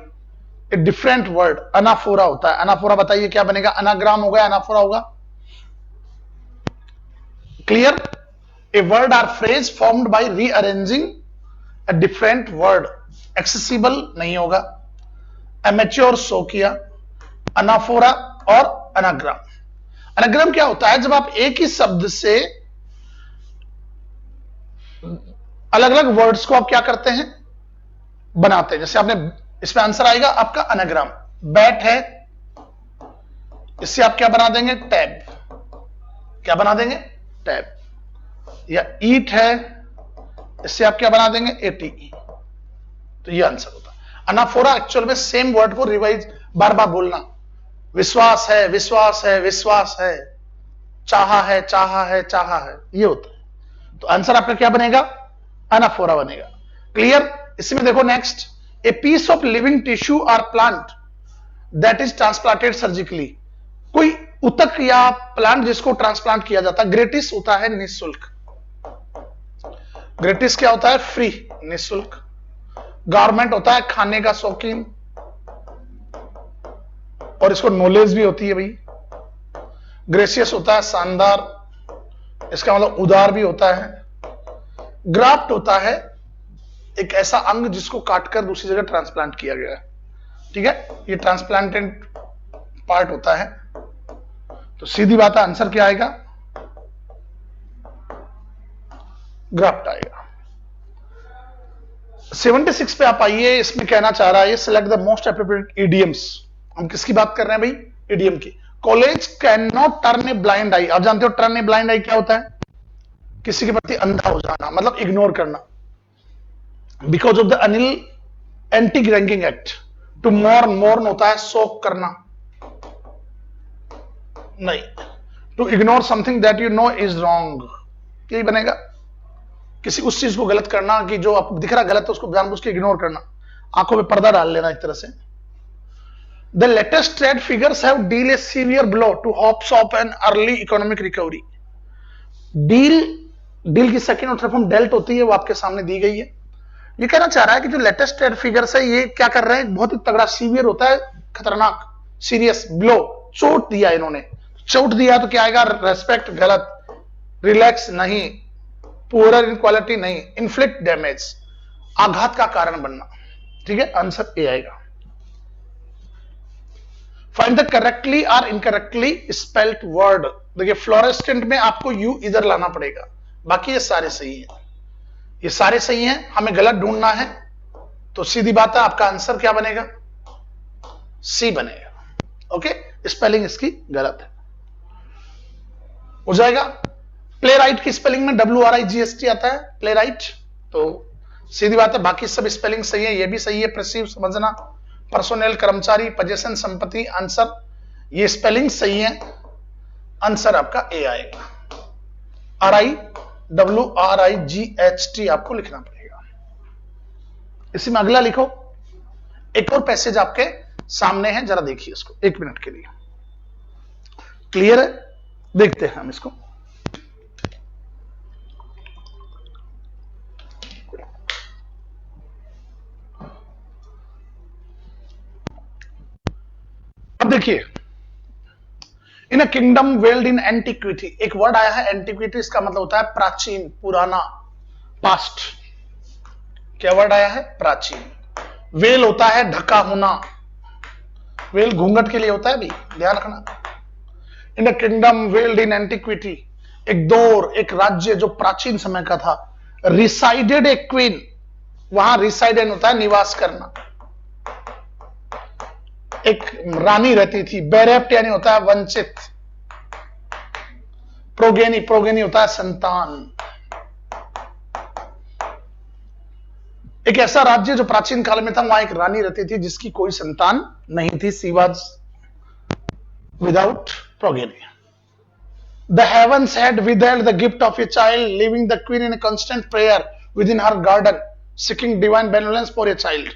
ए डिफरेंट वर्ड, अनाफोरा होता है। अनाफोरा बताइए क्या बनेगा? अनाग्राम होगा, अनाफोरा होगा। Clear? A word or phrase formed by rearranging a different word, accessible नहीं होगा, एमेच्योर शो किया, अनाफोरा और अनाग्राम। अनाग्राम क्या होता है? जब आप एक ही शब्द से अलग अलग वर्ड्स को आप क्या करते हैं, बनाते हैं। जैसे आपने, इसमें आंसर आएगा आपका अनाग्राम। बैट है, इससे आप क्या बना देंगे? टैब। क्या बना देंगे? टैब। या ईट है, इससे आप क्या बना देंगे? एटीई। तो ये आंसर होता है। अनाफोरा एक्चुअल में सेम वर्ड को रिवाइज बार बार बोलना। विश्वास है, विश्वास है, विश्वास है, चाहा है, चाहा है, चाहा है, ये होता है। तो आंसर आपका क्या बनेगा? अनाफोरा बनेगा। क्लियर? इसमें देखो next, a piece of living tissue or plant that is transplanted surgically. कोई उतक या प्लांट जिसको ट्रांसप्लांट किया जाता है। ग्रेटिस होता है निःशुल्क। ग्रेटिस क्या होता है? फ्री, निःशुल्क। गारमेंट होता है खाने का शौकीन, और इसको नॉलेज भी होती है भाई। ग्रेसियस होता है शानदार, इसका मतलब उदार भी होता है। ग्राफ्ट होता है एक ऐसा अंग जिसको काटकर दूसरी जगह ट्रांसप्लांट किया गया है। ठीक है, ये ट्रांसप्लांटेड पार्ट होता है। तो सीधी बात है, आंसर क्या आएगा? ग्राफ्ट आएगा। 76 पे आप आइए। इसमें कहना चाह रहा है, select the most appropriate idioms. हम किसकी बात कर रहे हैं भाई? इडियम की। College can not turn a blind eye. आप जानते हो टर्न ए ब्लाइंड आई क्या होता है? किसी के प्रति अंधा हो जाना, मतलब इग्नोर करना। Because of the Anil anti ranking act. To mourn, mourn होता है शोक करना, नहीं। To ignore something that you know is wrong, यही बनेगा। किसी उस चीज को गलत करना कि जो आपको दिख रहा गलत है, उसको जानबूझ के इग्नोर करना, आंखों में पर्दा डाल लेना एक तरह से। The latest trade figures have deal a severe blow to hopes of an early economic recovery. Deal, deal की सेकंड और थर्ड फॉर्म डेल्ट होती है, वो आपके सामने दी गई है। ये कहना चाह रहा है कि जो लेटेस्ट ट्रेड फिगर्स है, ये क्या कर रहे हैं? बहुत ही तगड़ा, सीवियर होता है, खतरनाक, सीरियस, ब्लो, चोट दिया इन्होंने। चोट दिया तो क्या आएगा? रेस्पेक्ट, गलत। रिलैक्स, नहीं। पुअर इन क्वालिटी, नहीं। इन्फ्लिक्ट डैमेज, आघात का कारण बनना। ठीक है, आंसर ए आएगा। फाइंड द करेक्टली और इनकरेक्टली स्पेल्ड वर्ड। देखिए, फ्लोरेस्टेंट में आपको यू इधर लाना पड़ेगा, बाकी ये सारे सही है, ये सारे सही हैं, हमें गलत ढूंढना है। तो सीधी बात है, आपका आंसर क्या बनेगा? सी बनेगा। ओके, स्पेलिंग इसकी गलत है, हो जाएगा। प्ले राइट की स्पेलिंग में WRIGHT आता है, प्ले राइट। तो सीधी बात है, बाकी सब स्पेलिंग सही है, ये भी सही है। प्रेसिव समझना, पर्सोनेल कर्मचारी, पोजीशन संपत्ति, आंसर, ये स्पेलिंग सही है। आंसर आपका ए आएगा। RIWRIGHT आपको लिखना पड़ेगा। इसी में अगला लिखो। एक और पैसेज आपके सामने है, जरा देखिए इसको 1 मिनट के लिए। क्लियर है? देखते हैं हम इसको। अब देखिए, in a kingdom veiled in antiquity, एक वर्ड आया है एंटिक्विटी, इसका मतलब होता है प्राचीन, पुराना, पास्ट। क्या वर्ड आया है? प्राचीन। वेल होता है ढका होना, वेल घूंघट के लिए होता है भी, ध्यान रखना। In a kingdom veiled in antiquity, एक दौर, एक राज्य जो प्राचीन समय का था। रिसाइडेड ए क्वीन, वहां रिसाइडेड होता है निवास करना, एक रानी रहती थी। बेरेप्ट यानी होता है वंचित। प्रोगेनी, प्रोगेनी होता है संतान। एक ऐसा राज्य जो प्राचीन काल में था, वहां एक रानी रहती थी जिसकी कोई संतान नहीं थी। She was without progeny. The heavens had withheld the gift of a child, leaving the queen in a constant prayer within her garden, seeking divine benevolence for a child.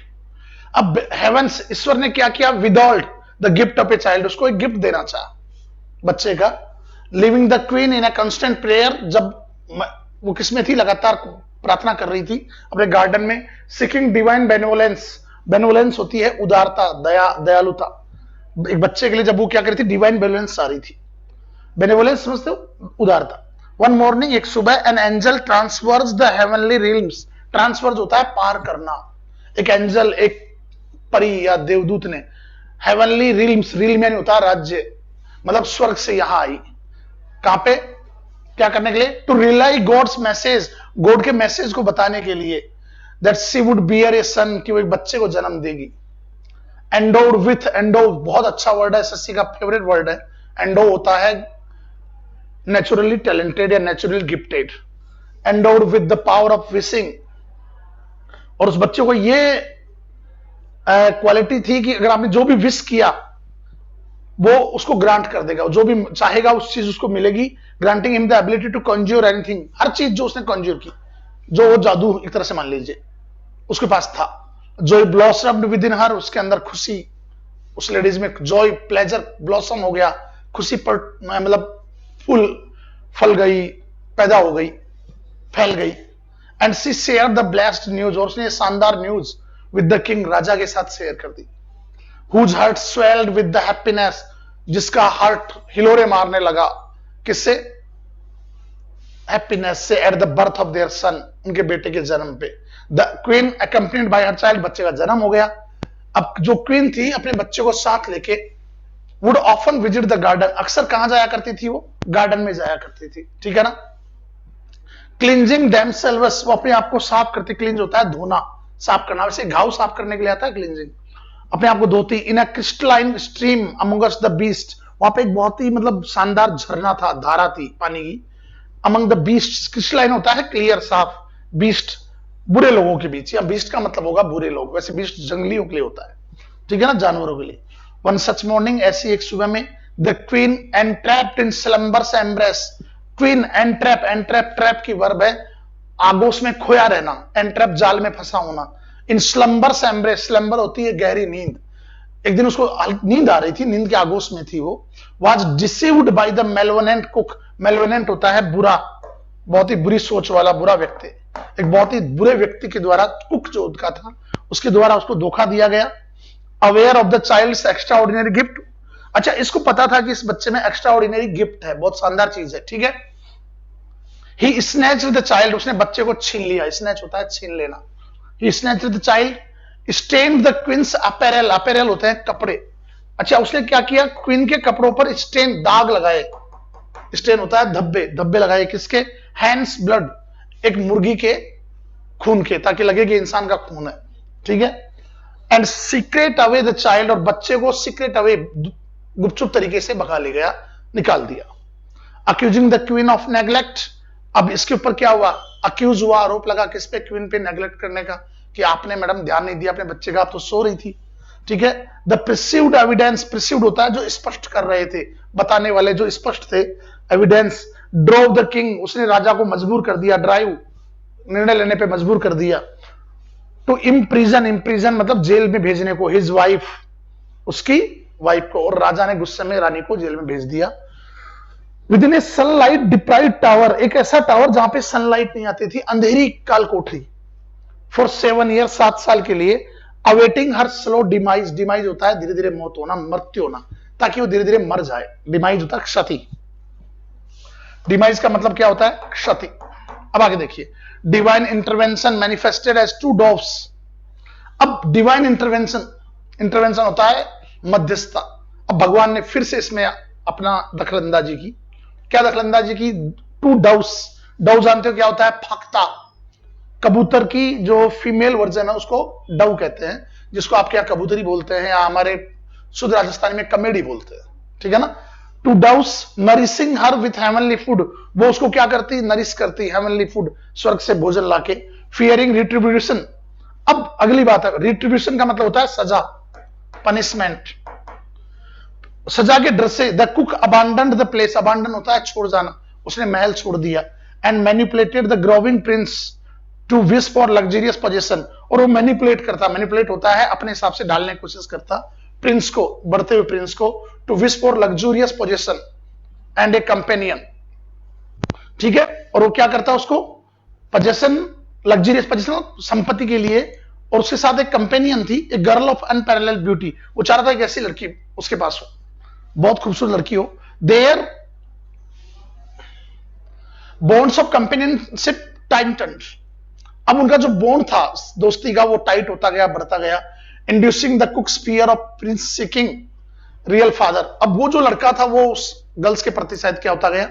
अब हेवंस, ईश्वर ने क्या किया? Withheld the gift of a child, उसको एक gift देना चाहा बच्चे का। Leaving the queen in a constant prayer, जब वो किसमें थी? लगातार प्रार्थना कर रही थी अपने गार्डन में। सिकिंग डिवाइन बेनेवोलेंस, बेनेवोलेंस होती है उदारता, दया, दयालुता। एक बच्चे के लिए जब वो क्या करी थी? डिवाइन बेनेवोलेंस आ रही थी। बेनेवोलेंस समझते हो? उदारता। वन मॉर्निंग, एक सुबह, an angel traversed the heavenly realms, traverse होता है पार करना। एक एंजल, एक परी या देवदूत ने हेवनली रिल्म्स, रिल्म यानी होता है राज्य, मतलब स्वर्ग से यहां आई। कहां पे? क्या करने के लिए? To relay God's message, God के मैसेज को बताने के लिए। That she would bear a son, कि वो एक बच्चे को जन्म देगी। एंडोड विथ, एंडो बहुत अच्छा वर्ड है, शशि का फेवरेट वर्ड है। एंडो होता है नेचुरली टैलेंटेड या naturally gifted. Endowed with the power of wishing, और उस बच्चे को ये क्वालिटी थी कि अगर आपने जो भी विश किया वो उसको ग्रांट कर देगा, जो भी चाहेगा उस चीज उसको मिलेगी। Granting him the ability to conjure anything, हर चीज जो उसने कंज्यूर की, जो वो जादू एक तरह से मान लीजिए उसके पास था। जॉय ब्लॉसम्ड विद इन हर, उसके अंदर खुशी, उस लेडीज में जॉय, प्लेजर ब्लॉसम हो गया, खुशी पर मतलब फूल फल गई, पैदा हो गई, फैल गई। And she share the blessed news, और उसने शानदार न्यूज विद द किंग, राजा के साथ शेयर कर दी। Whose heart swelled with the happiness, जिसका हार्ट हिलोरे मारने लगा, किससे? हैप्पीनेस से। At the birth of their son, उनके बेटे के जन्म पे। The queen accompanied by her child, बच्चे का जन्म हो गया। अब जो क्वीन थी अपने बच्चे को साथ लेके would often visit the garden, अक्सर कहां जाया करती थी? वो गार्डन में जाया करती थी, ठीक है ना। क्लिंजिंग देमसेल्व्स, वो अपने आप को साफ करती। क्लिंज होता है धोना, साफ करना, वैसे घाव साफ करने के लिए आता है क्लिंजिंग, अपने आप को धोती। In a crystalline stream amongst the beast, वहां पे एक बहुत ही मतलब शानदार झरना था, धारा थी पानी की। अमंग द बीस्ट, क्रिस्टलाइन होता है क्लियर, साफ। बीस्ट बुरे लोगों के बीच, या बीस्ट का मतलब होगा बुरे लोग, वैसे बीस्ट जंगलियों के लिए होता है, ठीक है ना, जानवरों के लिए। वन सच मॉर्निंग, ऐसी एक सुबह में, the queen entrapped in slumber's embrace, queen entrap, entrap trap की वर्ब है, आगोश में खोया रहना, एंट्रैप जाल में फंसा होना। इन स्लम्बर्स एम्ब्रेस, स्लम्बर होती है गहरी नींद, एक दिन उसको नींद आ रही थी, नींद के आगोश में थी वो। Was deceived by the malevolent cook, malevolent होता है बुरा, बहुत ही बुरी सोच वाला बुरा व्यक्ति, एक बहुत ही बुरे व्यक्ति के द्वारा, कुक जो उनका था उसके द्वारा उसको धोखा दिया गया। Aware of the child's extraordinary gift, अच्छा इसको पता था कि इस बच्चे में एक्स्ट्रा ऑर्डिनरी गिफ्ट है, बहुत शानदार चीज है, ठीक है। ही स्नैच्ड द चाइल्ड, उसने बच्चे को छीन लिया, स्नैच होता है छीन लेना। He snatched the child, stained the queen's apparel, apparel होते हैं कपड़े, अच्छा उसने क्या किया? क्वीन के कपड़ों पर स्टेन, दाग लगाए, स्टेन होता है धब्बे, धब्बे लगाए, किसके? हैंड्स ब्लड, एक मुर्गी के खून के, ताकि लगे कि इंसान का खून है, ठीक है। And secret away the child, और बच्चे को सीक्रेट अवे, गुपचुप तरीके से भगा ले गया, निकाल दिया। Accusing the queen of neglect, अब इसके ऊपर क्या हुआ? अक्यूज हुआ, आरोप लगा किस पे? क्वीन पे, नेग्लेक्ट करने का, कि आपने मैडम ध्यान नहीं दिया अपने बच्चे का, आप तो सो रही थी, ठीक है। द प्रिसीव्ड एविडेंस, प्रिसीव्ड होता है जो स्पष्ट कर रहे थे, बताने वाले जो स्पष्ट थे, एविडेंस। ड्रोव द किंग, उसने राजा को मजबूर कर दिया, ड्राइव निर्णय लेने पे मजबूर कर दिया। टू इम्प्रिजन, इम्प्रिजन मतलब जेल में भेजने को, हिज वाइफ, उसकी वाइफ को, और राजा ने गुस्से में रानी को जेल में भेज दिया। With in A sunlight deprived tower, एक ऐसा टावर जहां पे सनलाइट नहीं आती थी, अंधेरी काल कोठरी, फॉर 7 ईयर, 7 साल के लिए, अवेटिंग हर स्लो डिमाइज, डिमाइज होता है धीरे धीरे मौत होना, मृत्यु होना, ताकि वो धीरे धीरे मर जाए। डिमाइज होता है क्षति, डिमाइज का मतलब क्या होता है? क्षति। अब आगे देखिए, डिवाइन इंटरवेंशन मैनिफेस्टेड एज 2 डॉव्स। अब डिवाइन इंटरवेंशन, इंटरवेंशन होता है मध्यस्थता। अब भगवान ने फिर से इसमें अपना दखलंदाजी की। क्या दखलंदाजी की? 2 डव्स, डव जानते हो क्या होता है? फख्ता, कबूतर की जो फीमेल वर्जन है उसको डव कहते हैं, जिसको आपके यहाँ कबूतरी बोलते हैं, या हमारे शुद्ध राजस्थानी में कमेडी बोलते हैं, ठीक है ना। 2 doves nourishing her with heavenly food, वो उसको क्या करती? नरिश करती, हेवनली फूड, स्वर्ग से भोजन लाके। फियरिंग रिट्रीब्यूशन, अब अगली बात है, रिट्रीब्यूशन का मतलब होता है सजा, पनिशमेंट, सजा के डर से। The cook abandoned the place, abandon होता है छोड़ जाना, उसने महल छोड़ दिया। And manipulated the growing prince to wish for luxurious position, और वो मैनिपुलेट करता, मैनिपुलेट होता है अपने हिसाब से ढालने की कोशिश करता प्रिंस को, बढ़ते हुए प्रिंस को, to wish for luxurious position and a companion, ठीक है। और वो क्या करता उसको? पोजीशन, लग्जरियस पोजीशन, संपत्ति के लिए, और उसके साथ एक कंपेनियन थी, एक गर्ल ऑफ अनपैरेलल ब्यूटी, वो चाह रहा था एक ऐसी लड़की उसके पास हो, बहुत खूबसूरत लड़की हो। देयर बॉन्ड्स ऑफ कंपेनियनशिप टाइटन्ड, अब उनका जो बॉन्ड था दोस्ती का वो टाइट होता गया, बढ़ता गया। Inducing the कुक्स fear of Prince seeking real father, अब वो जो लड़का था वो उस गर्ल्स के प्रति शायद क्या होता गया?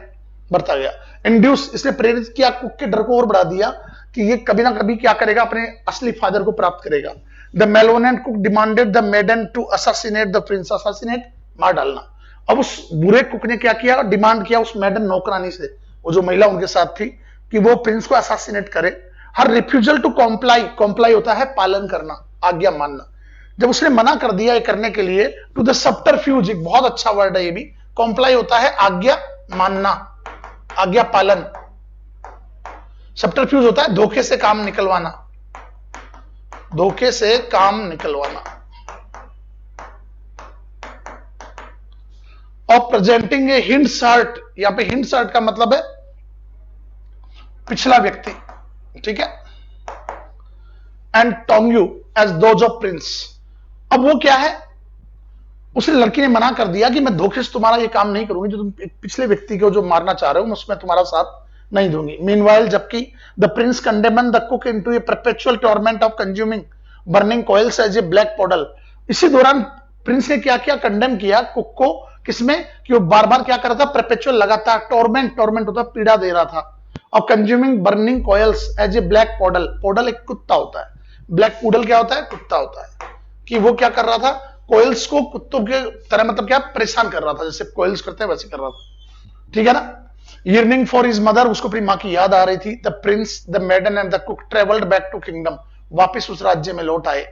बढ़ता गया। इंड्यूस, इसने प्रेरित किया कुक के डर को और बढ़ा दिया कि ये कभी ना कभी क्या करेगा? अपने असली फादर को प्राप्त करेगा। The malevolent cook demanded the maiden to assassinate the prince, assassinate मार डालना। अब उस बुरे कुक ने क्या किया? डिमांड किया उस मेडन नौकरानी से, वो जो महिला उनके साथ थी, कि वो प्रिंस को असैसिनेट करे। हर रिफ्यूजल टू कॉम्प्लाई, कॉम्प्लाई होता है पालन करना, आज्ञा मानना, जब उसने मना कर दिया ये करने के लिए, टू द सबटरफ्यूज, एक बहुत अच्छा वर्ड है ये भी, कॉम्प्लाई होता है आज्ञा मानना, आज्ञा पालन। सबटरफ्यूज होता है धोखे से काम निकलवाना, धोखे से काम निकलवाना। और प्रेजेंटिंग ए हिंट्स हर्ट, यहां पे हिंट्स हर्ट का मतलब है पिछला व्यक्ति, ठीक है। And tongue you as those of prince, अब वो क्या है? उस लड़की ने मना कर दिया कि मैं धोखे से तुम्हारा ये काम नहीं करूंगी, जो तुम पिछले व्यक्ति को जो मारना चाह रहे हो, मैं उसमें तुम्हारा साथ नहीं दूंगी। मीनवाइल, जबकि the prince condemn the cook into a perpetual torment of consuming burning coils as a black poodle, इसी दौरान प्रिंस ने क्या किया? कंडेम किया कुक को, किसमें? कि वो बार बार क्या कर रहा था? परपेचुअल, लगातार, टॉर्मेंट, टॉर्मेंट होता पीड़ा दे रहा था, और consuming burning coils as a black poodle, poodle एक कुत्ता होता है, ब्लैक पूडल क्या होता है? कुत्ता होता है। कि वो क्या कर रहा था? कोयल्स को कुत्तों के तरह, मतलब क्या? परेशान कर रहा था, जैसे कोयल्स करते हैं वैसे कर रहा था, ठीक है ना। Yearning for his mother, उसको अपनी मां की याद आ रही थी। The prince, the maiden and the cook travelled back to kingdom, वापस उस राज्य में लौट आए।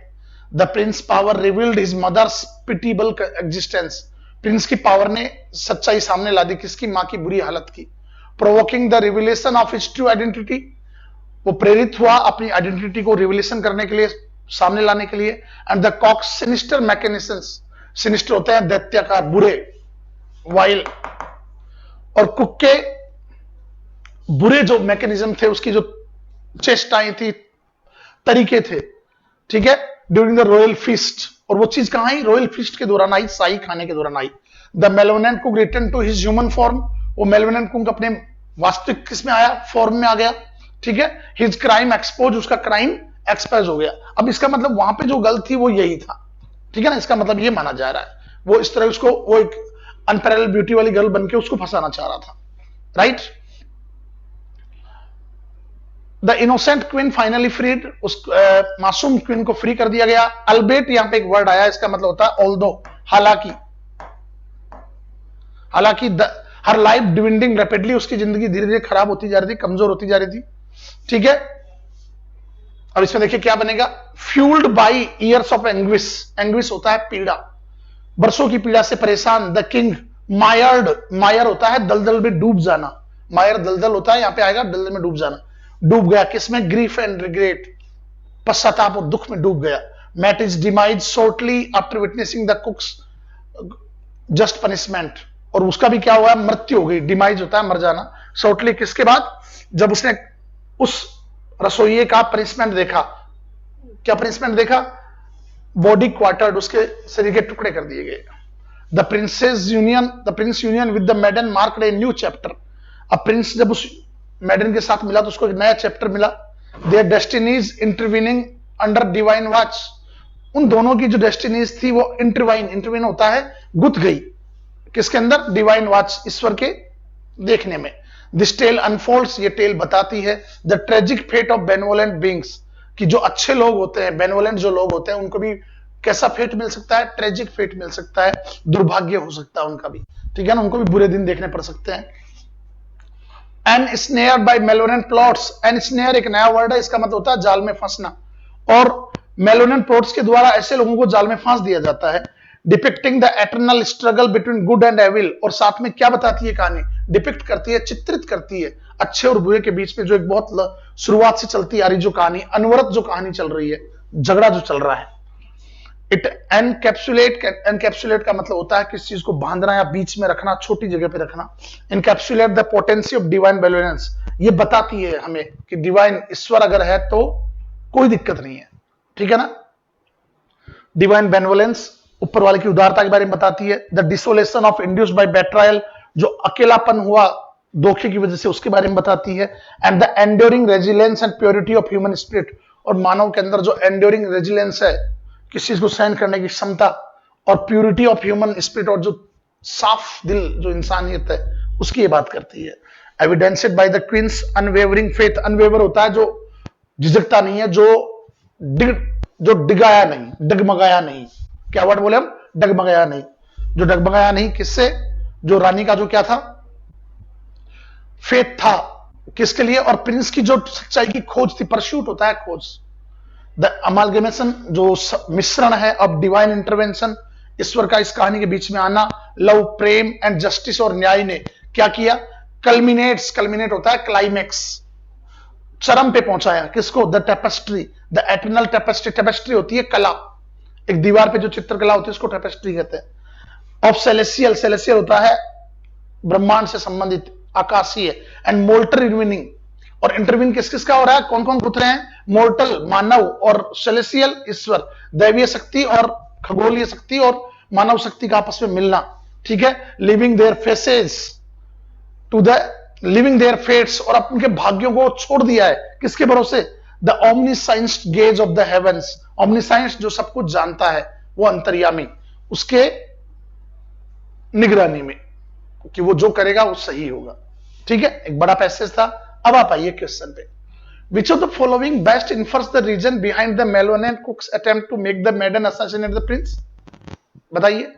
The prince power revealed his mother's pitiable existence, prince की पावर ने सच्चाई सामने ला दी, किसकी? मां की बुरी हालत की। Provoking the revelation of his true identity, वो प्रेरित हुआ अपनी आइडेंटिटी को रिविलेशन करने के लिए, सामने लाने के लिए। And the cook's sinister mechanisms, sinister होते हैं दैत्याकार, बुरे, वाइल, और कुक के बुरे जो मैकेनिज्म थे, उसकी जो चेष्टाएं थी, तरीके थे, ठीक है, ड्यूरिंग द रॉयल फीस्ट, और वो चीज कहां आई? रॉयल फीस्ट के दौरान आई, शाही खाने के दौरान आई। The malevolent cook return to his human form, वो मेलोनेंट कुक अपने वास्तविक किस में आया? फॉर्म में आ गया, ठीक है। हिज क्राइम एक्सपोज, उसका क्राइम एक्सपोज हो गया। अब इसका मतलब वहां पे जो गलत थी वो यही था, ठीक है ना, इसका मतलब ये माना जा रहा है, वो इस तरह उसको, वो एक अनपैरेलल ब्यूटी वाली गर्ल बनके उसको फंसाना चाह रहा था, right. The innocent queen finally freed, उस मासूम क्वीन को फ्री कर दिया गया। अल्बेट, यहां पे एक वर्ड आया, इसका मतलब होता है ऑल्दो, हालांकि, हालांकि हर लाइफ डिविंडिंग रैपिडली, उसकी जिंदगी धीरे धीरे खराब होती जा रही थी, कमजोर होती जा रही थी, ठीक है। अब इसमें देखिए क्या बनेगा? Fuelled by years of anguish, anguish होता है पीड़ा, बरसों की पीड़ा से परेशान। द किंग मायर्ड, मायर होता है दलदल में डूब जाना, मायर दलदल होता है, यहां पे आएगा दलदल में डूब जाना। डूब गया किसमें? ग्रीफ एंड रिग्रेट, पश्चाताप और दुख में डूब गया। met his demise shortly after witnessing the cook's just punishment. और उसका भी क्या हुआ, मृत्यु हो गई, डिमाइज होता है मर जाना, शॉर्टली किसके बाद, जब उसने उस रसोइये का पनिशमेंट देखा। क्या पनिशमेंट देखा, बॉडी क्वार्टर्ड, उसके शरीर के टुकड़े कर दिए गए। The prince union with the maiden marked a new chapter. अब प्रिंस जब उस मेडन के साथ मिला तो उसको एक नया चैप्टर मिला। Their destinies intervening under divine watch. उन दोनों की जो डेस्टिनीज थी वो इंटरवीन होता है, गुथ गई किसके अंदर, डिवाइन वॉच, ईश्वर के देखने में। दिस टेल अनफोल्ड्स, ये टेल बताती है the tragic fate of benevolent beings, कि जो अच्छे लोग होते हैं, बेनवोलेंट जो लोग होते हैं, उनको भी कैसा फेट मिल सकता है, ट्रेजिक फेट मिल सकता है, दुर्भाग्य हो सकता है उनका भी, ठीक है ना, उनको भी बुरे दिन देखने पड़ सकते हैं। An snare by malevolent plots, an snare एक नया वर्ड है, इसका मतलब होता है जाल में फंसना, और मेलोनेंट प्लॉट्स के द्वारा ऐसे लोगों को जाल में फांस दिया जाता है। Depicting the eternal struggle between good and evil, और साथ में क्या बताती है कहानी, डिपिक्ट करती है, चित्रित करती है अच्छे और बुरे के बीच में जो एक बहुत शुरुआत से चलती आ रही जो कहानी, अनवरत जो कहानी चल रही है, झगड़ा जो चल रहा है। इट एनकैप्सुलेट का मतलब होता है किसी चीज को बांधना या बीच में रखना, छोटी जगह पे रखना। Encapsulate the potency of divine benevolence, ये बताती है हमें कि डिवाइन ईश्वर अगर है तो कोई दिक्कत नहीं है, ठीक है ना। डिवाइन बेनवोलेंस ऊपर वाले की उदारता के बारे में बताती है। द डिसोलेशन ऑफ इंड्यूस्ड बाय बेट्रायल, जो अकेलापन हुआ धोखे की वजह से, उसके बारे में बताती है। And the enduring resilience and purity of human spirit, और मानव के अंदर जो एंड्योरिंग रेजिलेंस है, किसी चीज को सहन करने की क्षमता, और प्योरिटी ऑफ ह्यूमन स्पिरिट, और जो साफ दिल जो इंसानियत है, उसकी ये बात करती है। Evidenced by the queen's unwavering faith, unwaver होता है जो झिझकता नहीं है, जो डिगाया नहीं, डगमगाया नहीं। क्या वर्ड बोले हम, डगमगाया नहीं, जो डगमगाया नहीं, किससे, जो रानी का जो क्या था, फेथ था, किसके लिए, और प्रिंस की जो सच्चाई की खोज थी, परस्यूट होता है खोज। द अमालगमेशन, जो मिश्रण है अब डिवाइन इंटरवेंशन, ईश्वर का इस कहानी के बीच में आना, लव, प्रेम एंड जस्टिस और न्याय ने क्या किया, कल्मिनेट होता है क्लाइमेक्स, चरम पे पहुंचाया किसको, the tapestry, the eternal tapestry. Tapestry होती है कला, एक दीवार पे जो चित्रकला होती है उसको टेपेस्ट्री कहते हैं। ऑफ सेलेसियल, सेलेसियल होता है ब्रह्मांड से संबंधित, आकाशीय। एंड मोल्टर इन्विनिंग, और इंटरविन किस किस का हो रहा है, कौन कौन पुत्र हैं, मोर्टल मानव, और सेलेसियल ईश्वर, दैवीय शक्ति और खगोलीय शक्ति और मानव शक्ति का आपस में मिलना, ठीक है। Leaving their faces to the leaving their fates, और अपने भाग्यों को छोड़ दिया है किसके भरोसे, the omniscience gaze of the heavens, omniscience जो सब कुछ जानता है, वो अंतर्यामी, उसके निगरानी में, कि वो जो करेगा वो सही होगा, ठीक है। एक बड़ा पैसेज था। अब आप आइए क्वेश्चन पे। Which of the following best infers the reason behind the Melonian cook's attempt to make the maiden assassinate the prince? बताइए,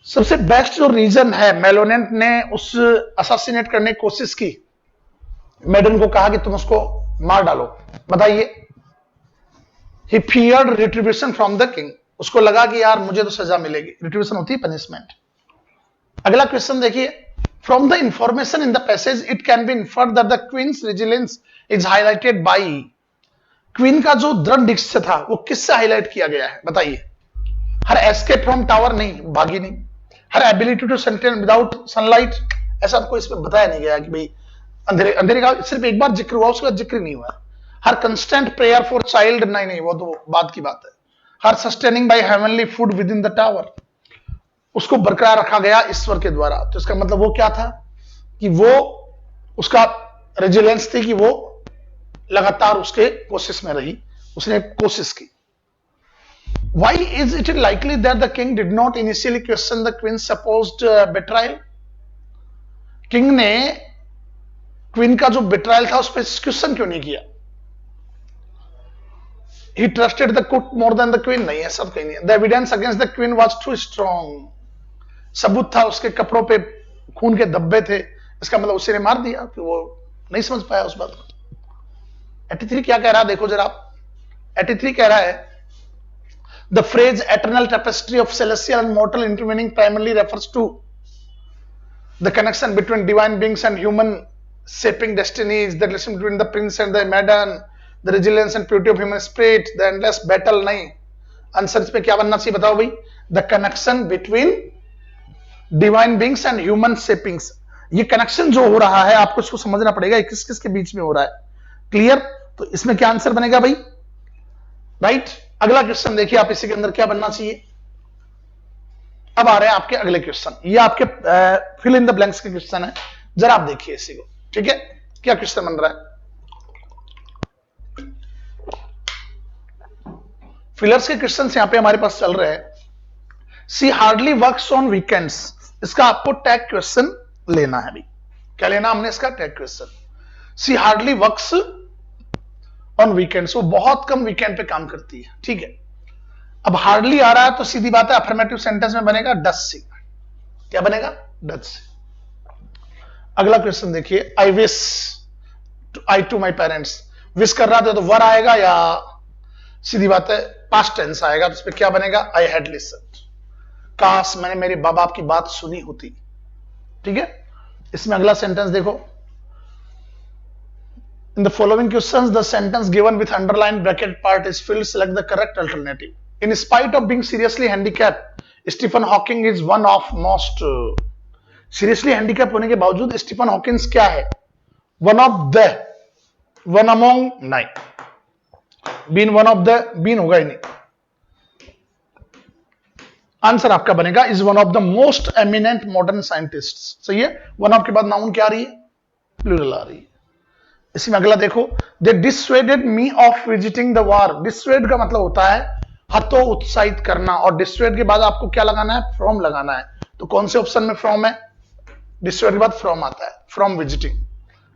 सबसे बेस्ट जो रीजन है, मेलोनेंट ने उस असासिनेट करने की कोशिश की, मेडन को कहा कि तुम उसको मार डालो, बताइए। He feared retribution from the king, उसको लगा कि यार मुझे तो सजा मिलेगी, रिट्रीब्यूशन होती है पनिशमेंट। अगला क्वेश्चन देखिए, From the information in the passage, it can be inferred that the queen's vigilance is highlighted by, queen का जो दृढ़ निश्चय था वो किससे हाईलाइट किया गया है, बताइए। हर एस्केप फ्रॉम टावर नहीं, भागी नहीं, हर एबिलिटी टू सेंटेन विदाउट सनलाइट, ऐसा कोई इसमें बताया नहीं गया कि भाई अंधेरे का सिर्फ एक बार जिक्र हुआ, उसके बाद जिक्र नहीं हुआ। Her constant prayer for child, नहीं, वो तो बाद की बात है। Her sustaining by heavenly food within the tower, उसको बरकरार रखा गया ईश्वर के द्वारा। तो इसका मतलब वो क्या था, कि वो उसका रेजिलेंस थी, कि वो लगातार उसके कोशिश में रही, उसने कोशिश की। Why is it likely that the king did not initially question the queen's supposed betrayal? King ने क्वीन का जो बेट्रायल था उस पर क्वेश्चन क्यों नहीं किया? He trusted the cook more than the queen, नहीं, ऐसा कहीं नहीं। The evidence against the queen was too strong, सबूत था, उसके कपड़ों पे खून के धब्बे थे, इसका मतलब उसी ने मार दिया, कि वो नहीं समझ पाया उस बात को। 83 क्या कह रहा है, देखो जरा। 83 कह रहा है, the phrase eternal tapestry of celestial and mortal intervening primarily refers to the connection between divine beings and human shaping destinies, the relation between the prince and the maiden, the resilience and purity of human spirit, the endless battle, नहीं, answer इसमें क्या बनना चाहिए बताओ भाई? The connection between divine beings and human shapings. ये connection जो हो रहा है आपको इसको समझना पड़ेगा, किस किस के बीच में हो रहा है। क्लियर? तो इसमें क्या आंसर बनेगा भाई? राइट। अगला क्वेश्चन देखिए आप, इसी के अंदर क्या बनना चाहिए। अब आ रहे हैं आपके अगले क्वेश्चन, ये आपके फिल इन द ब्लैंक्स के क्वेश्चन है, जरा आप देखिए इसी को। ठीक है, क्या क्वेश्चन बन रहा है? फिलर्स के क्वेश्चन यहां पे हमारे पास चल रहे हैं। सी हार्डली वर्क्स ऑन वीकेंड्स, इसका आपको टैग क्वेश्चन लेना है भाई। क्या लेना हमने इसका? Tag question. She hardly works on weekends, वो बहुत कम वीकेंड पे काम करती है। ठीक है, अब हार्डली आ रहा है तो सीधी बात है अफर्मेटिव सेंटेंस में बनेगा डज सी। क्या बनेगा? Does she. अगला क्वेश्चन देखिए, I wish I to my parents, wish कर रहा था तो वर आएगा या सीधी बात है पास्ट टेंस आएगा, तो इसमें क्या बनेगा? आई हैड लिसन्ड, काश मैंने मेरे बाप बाप की बात सुनी होती। ठीक है, इसमें अगला सेंटेंस देखो, in the following questions the sentence given with underline bracket part is filled, select the correct alternative. In spite of being seriously handicapped, Stephen Hawking is one of most, seriously handicap होने के बावजूद Stephen Hawkins क्या है? One of the, one among नहीं, been one of the, been होगा ही नहीं। Answer आपका बनेगा is one of the most eminent modern scientist. सही है, वन ऑफ के बाद नाउन क्या आ रही है? प्लूरल आ रही है। इसमें अगला देखो, they dissuaded me of visiting the war. Dissuade का मतलब होता है हतो उत्साहित करना, और डिसवेड के बाद आपको क्या लगाना है? फ्रॉम लगाना है। तो कौन से ऑप्शन में फ्रॉम है? डिसवेड के बाद फ्रॉम आता है, from visiting.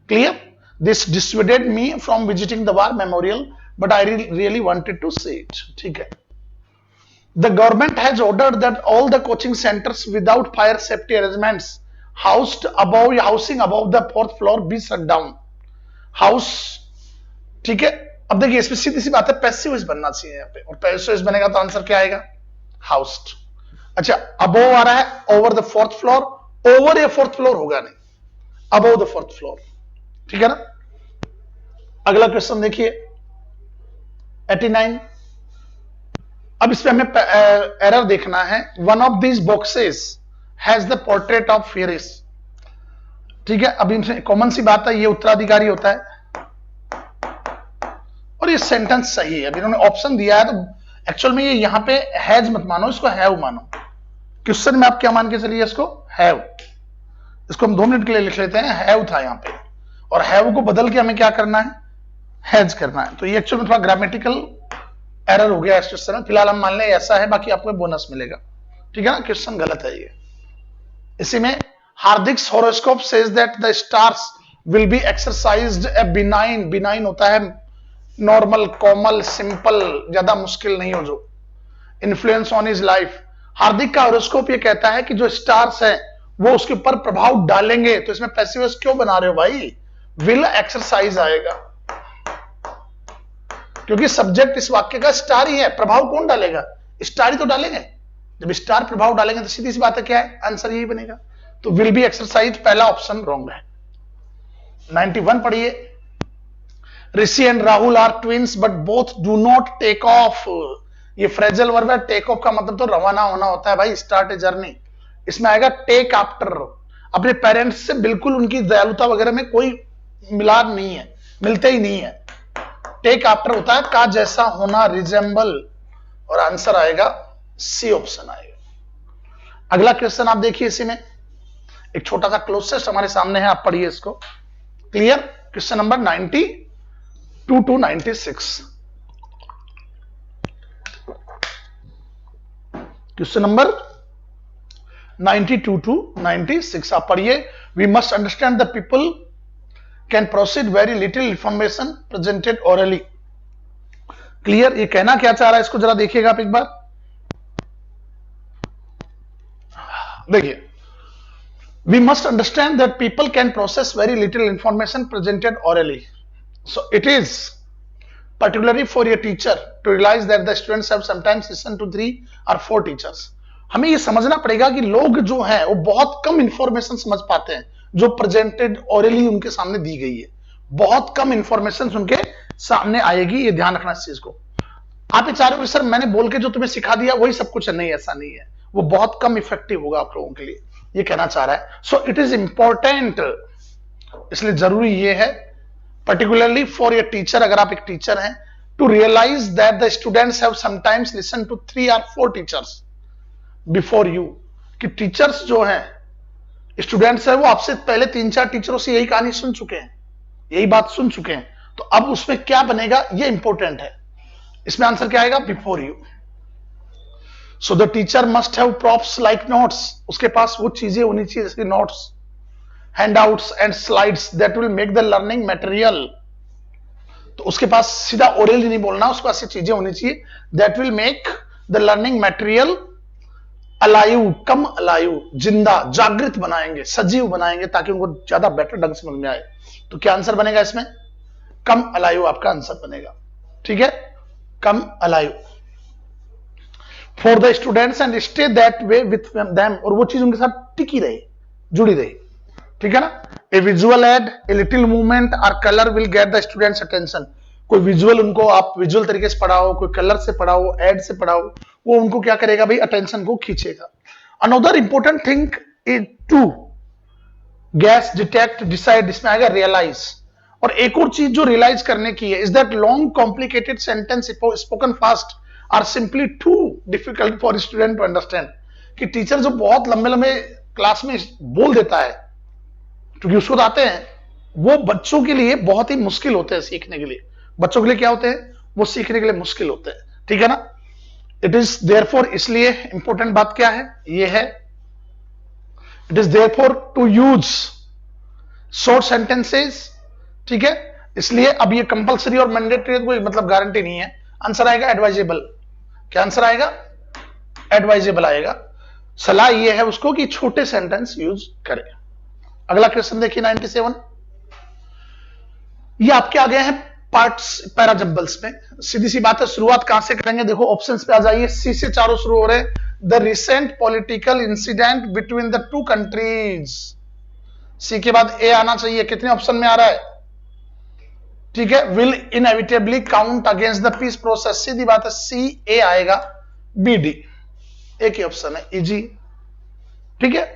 Clear? This dissuaded me from visiting the war memorial but I really wanted to see it. ठीक है, the government has ordered that all the coaching centers without fire safety arrangements housing above the fourth floor be shut down. House, ठीक है। अब देखिए इसमें सीधी सी बात है, पैसिव वॉइस बनना चाहिए यहाँ पे, और पैसिव वॉइस बनेगा तो आंसर क्या आएगा? हाउस्ड। अच्छा, अबोव आ रहा है, over the fourth floor, over या फोर्थ फ्लोर होगा नहीं, अबोव द फोर्थ फ्लोर। ठीक है ना? अगला क्वेश्चन देखिए 89। अब इसमें हमें एरर देखना है। One of these boxes has the portrait of Ferris. ठीक है, अब इनसे कॉमन सी बात है, ये उत्तराधिकारी होता है और ये सेंटेंस सही है। अब इन्होंने ऑप्शन दिया है तो एक्चुअल में ये यहां पे हैज मत मानो, इसको हैव मानो। क्वेश्चन में आप क्या मान के चलिए? इसको हैव, इसको हम 2 मिनट के लिए लिख लेते हैं, हैव था यहां पे, और हैव को बदल के हमें क्या करना है? हैज करना है। तो ये एक्चुअल में थोड़ा ग्रामेटिकल एरर हो गया इस क्वेश्चन में, फिलहाल हम मान लें ऐसा है, बाकी आपको बोनस मिलेगा। ठीक है ना? क्वेश्चन गलत है ये। इसी में Hardik's horoscope says that the stars will be exercised a benign, benign होता है नॉर्मल, कोमल, सिंपल, ज्यादा मुश्किल नहीं हो, जो इन्फ्लुएंस ऑन हिज लाइफ। हार्दिक का हॉरोस्कोप ये कहता है कि जो स्टार्स हैं वो उसके ऊपर प्रभाव डालेंगे। तो इसमें पैसिव वॉइस क्यों बना रहे हो भाई? विल एक्सरसाइज आएगा, क्योंकि सब्जेक्ट इस वाक्य का स्टार ही है। प्रभाव कौन डालेगा? स्टार ही तो डालेंगे। जब स्टार प्रभाव डालेंगे तो सीधी सी बात है क्या है? आंसर यही बनेगा। तो विल बी एक्सरसाइज पहला ऑप्शन रॉन्ग है। 91 पढ़िए, Rishi and Rahul are twins but both do not take off. ये फ्रेजल वर्ब है, टेक ऑफ का मतलब तो रवाना होना होता है भाई, स्टार्ट ए जर्नी। इसमें आएगा टेक आफ्टर। अपने पेरेंट्स से बिल्कुल उनकी दयालुता वगैरह में कोई मिलान नहीं है, मिलते ही नहीं है। टेक आफ्टर होता है का जैसा होना, रिजेंबल, और आंसर आएगा सी ऑप्शन आएगा। अगला क्वेश्चन आप देखिए, इसी में एक छोटा सा क्लोजेस्ट हमारे सामने है, आप पढ़िए इसको। Clear? Question number 92 to 96। Question number 92 to 96 आप पढ़िए। We must understand the people can proceed very little information presented orally. Clear? ये कहना क्या चाह रहा है, इसको जरा देखिएगा आप एक बार। देखिए, we must understand that people can process very little information presented orally, so it is particularly for a teacher to realize that the students have sometimes listened to 3 or 4 teachers। हमें ये समझना पड़ेगा कि लोग जो हैं वो बहुत कम इंफॉर्मेशन समझ पाते हैं जो प्रेजेंटेड ओरली उनके सामने दी गई है। बहुत कम इंफॉर्मेशन उनके सामने आएगी, ये ध्यान रखना इस चीज को। आप ये चाह रहे हो सर मैंने बोल के जो तुम्हें सिखा दिया वही सब कुछ है, नहीं ऐसा नहीं है, वो बहुत कम इफेक्टिव होगा आप लोगों के लिए, ये कहना चाह रहा है। सो इट इज इंपॉर्टेंट, इसलिए जरूरी ये है particularly for a teacher, अगर आप एक टीचर हैं, to realize that the students have sometimes listened to 3 or 4 teachers before you, कि टीचर्स जो हैं, स्टूडेंट्स हैं, वो आपसे पहले 3-4 टीचरों से यही कहानी सुन चुके हैं, यही बात सुन चुके हैं, तो अब उसमें क्या बनेगा ये इंपॉर्टेंट है। इसमें आंसर क्या आएगा? Before you. So the teacher must have props like notes, उसके पास वो चीजें होनी चाहिए जैसे notes, handouts and slides that will make the learning material, तो उसके पास सीधा ओरल नहीं बोलना, उसके पास ये चीजें होनी चाहिए that will make the learning material alive, come alive, जिंदा, जागृत बनाएंगे, सजीव बनाएंगे, ताकि उनको ज्यादा बेटर ढंग से समझ में आए। तो क्या आंसर बनेगा इसमें? कम alive आपका आंसर बनेगा, ठीक है, कम alive for the students and stay that way with them, और वो चीज उनके साथ टिकी रहे, जुड़ी रहे, ठीक है ना। A visual aid, a little movement और colour will get the students attention, कोई विजुअल उनको आप विजुअल तरीके से पढ़ाओ, कोई कलर से पढ़ाओ, एड से पढ़ाओ, वो उनको क्या करेगा भाई? अटेंशन को खींचेगा। Another important thing is to guess, detect, decide, इसमें आएगा रियलाइज। और एक और चीज जो रियलाइज करने की है, is that long complicated sentence spoken fast are simply too difficult for student to understand, कि टीचर जो बहुत लंबे लंबे क्लास में बोल देता है, क्योंकि उसको तो आते हैं, वो बच्चों के लिए बहुत ही मुश्किल होते हैं सीखने के लिए। बच्चों के लिए क्या होते हैं? वो सीखने के लिए मुश्किल होते हैं, ठीक है ना। इट इज देयरफॉर, इसलिए इंपॉर्टेंट बात क्या है? ये है, it is therefore to use short sentences, ठीक है। इसलिए अब ये कंपलसरी और मैंडेटरी कोई मतलब गारंटी नहीं है। आंसर आएगा एडवाइजेबल। क्या आंसर आएगा? एडवाइजेबल आएगा। सलाह ये है उसको कि छोटे सेंटेंस यूज करें। अगला क्वेश्चन देखिए 97, ये आपके आ गए हैं पार्ट्स पैराजंबल्स में। सीधी सी बात है, शुरुआत कहां से करेंगे? देखो ऑप्शंस पे आ जाइए, सी से चारों शुरू हो रहे हैं। The recent political incident between the two countries, C के बाद ए आना चाहिए। कितने ऑप्शन में आ रहा है? ठीक है, will inevitably count against the peace process, सीधी बात है, सी ए आएगा, बी डी, एक ही ऑप्शन है, इजी, ठीक है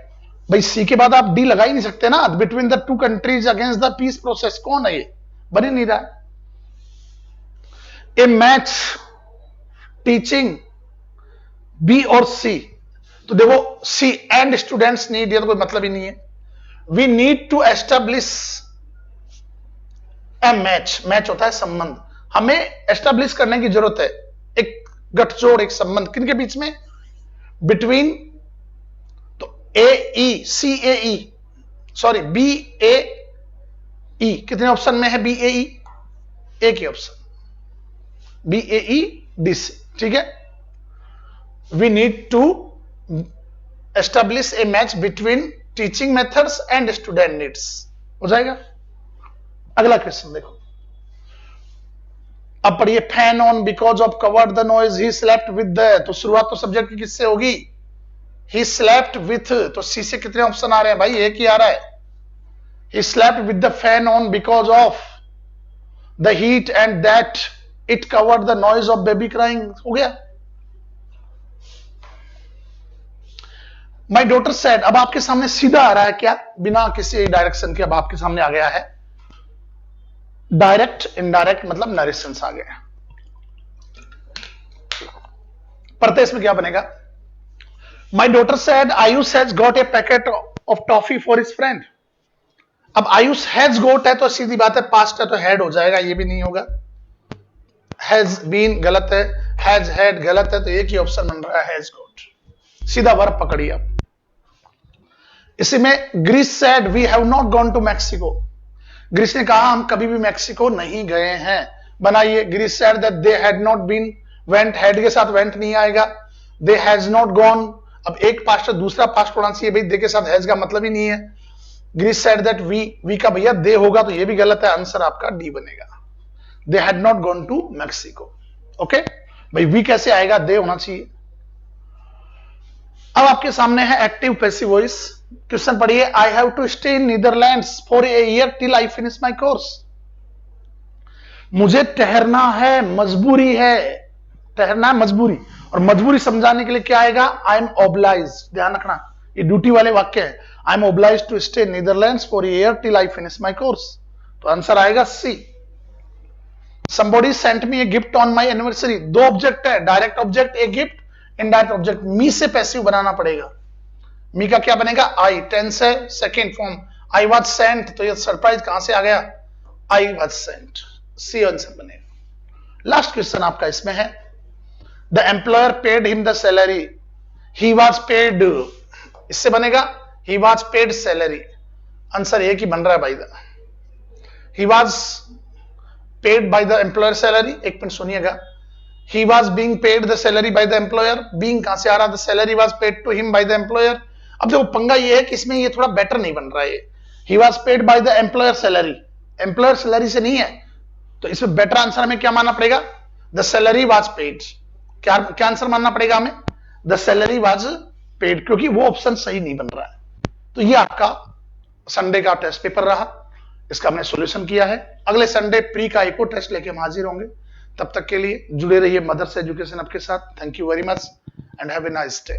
भाई। सी के बाद आप डी लगा ही नहीं सकते ना, between the two countries against the peace process, कौन है ये? बन ही नहीं रहा। ए मैच टीचिंग, बी और सी, तो देखो सी एंड स्टूडेंट्स नीड, ये तो कोई मतलब ही नहीं है। We need to establish a match, match होता है संबंध, हमें एस्टेब्लिश करने की जरूरत है एक गठजोड़, एक संबंध, किनके बीच में? बिटवीन, तो ए ई, सी ए ई, सॉरी बी ए ई, कितने ऑप्शन में है बी ए ई? एक ही option, B A E D C, ठीक है। We need to establish a match between teaching methods and student needs, हो जाएगा। अगला क्वेश्चन देखो, अब पढ़िए। Fan on because of covered the noise, he slept with the, तो शुरुआत तो सब्जेक्ट की किससे होगी? ही स्लेप्ट विथ, तो सी से कितने ऑप्शन आ रहे हैं भाई? एक ही आ रहा है। He slept with the fan on because of the heat and that it covered the noise of baby crying, हो गया। My daughter said, अब आपके सामने सीधा आ रहा है क्या? बिना किसी डायरेक्शन के अब आपके सामने आ गया है। डायरेक्ट इनडायरेक्ट मतलब नरेशन आ गया। पढ़ते इसमें क्या बनेगा? My daughter said Ayush has got a packet of toffee for his friend. अब आयुष हैज गोट है तो सीधी बात है, पास्ट है तो हैड हो जाएगा, ये भी नहीं होगा। हैज बीन गलत है, हैज हैड गलत है, तो एक ही ऑप्शन बन रहा है हैज गोट, सीधा वर्ब पकड़िए आप। इसी में Greece said we have not gone to Mexico, Greece ने कहा हम कभी भी मैक्सिको नहीं गए हैं। बनाइए, Greece said that they had not been, went, had के साथ वेंट नहीं आएगा। दे हैज नॉट गॉन, अब एक पास्ट दूसरा पास्ट होना चाहिए भाई, दे के साथ हैज का मतलब ही नहीं है। ग्रीस सेड दैट वी का भैया दे होगा तो ये भी गलत है, आंसर आपका डी बनेगा। They had not gone to Mexico, okay भाई, वी कैसे आएगा? दे होना चाहिए। अब आपके सामने है एक्टिव पैसिव वॉइस। क्वेश्चन पढ़िए, I have to stay in Netherlands for a year till I finish my course, मुझे ठहरना है, मजबूरी है, ठहरना है मजबूरी, और मजबूरी समझाने के लिए क्या आएगा, आई एम ओब्लाइज, ध्यान रखना ये ड्यूटी वाले वाक्य है, I am obliged to stay Netherlands for year till I finish my course, तो आंसर आएगा C. somebody sent me a gift on my anniversary, दो ऑब्जेक्ट है, direct object a gift, indirect object, me से passive बनाना पड़ेगा, me का क्या बनेगा, आई, टेंस है second form, I was sent, तो ये सरप्राइज कहां से आ गया, I was sent, C answer बनेगा। लास्ट क्वेश्चन आपका इसमें है, the employer paid him the salary, he was paid, इससे बनेगा he was paid salary, answer एक ही बन रहा है भाई, he was paid by the employer salary, एक मिनट सुनिएगा, he was being paid the salary by the employer, being कहां से आ रहा, the salary was paid to him by the employer। अब देखो पंगा ये है कि इसमें ये थोड़ा बेटर नहीं बन रहा है, he was paid by the employer salary, employer salary से नहीं है, तो इसमें बेटर आंसर हमें क्या मानना पड़ेगा, the salary was paid, क्या क्या आंसर मानना पड़ेगा हमें, the salary was paid, क्योंकि वो ऑप्शन सही नहीं बन रहा है। तो ये आपका संडे का टेस्ट पेपर रहा, इसका हमने सॉल्यूशन किया है। अगले संडे प्री का एक और टेस्ट लेके हम हाजिर होंगे, तब तक के लिए जुड़े रहिए मदर्स एजुकेशन आपके साथ। Thank you very much and have a nice day.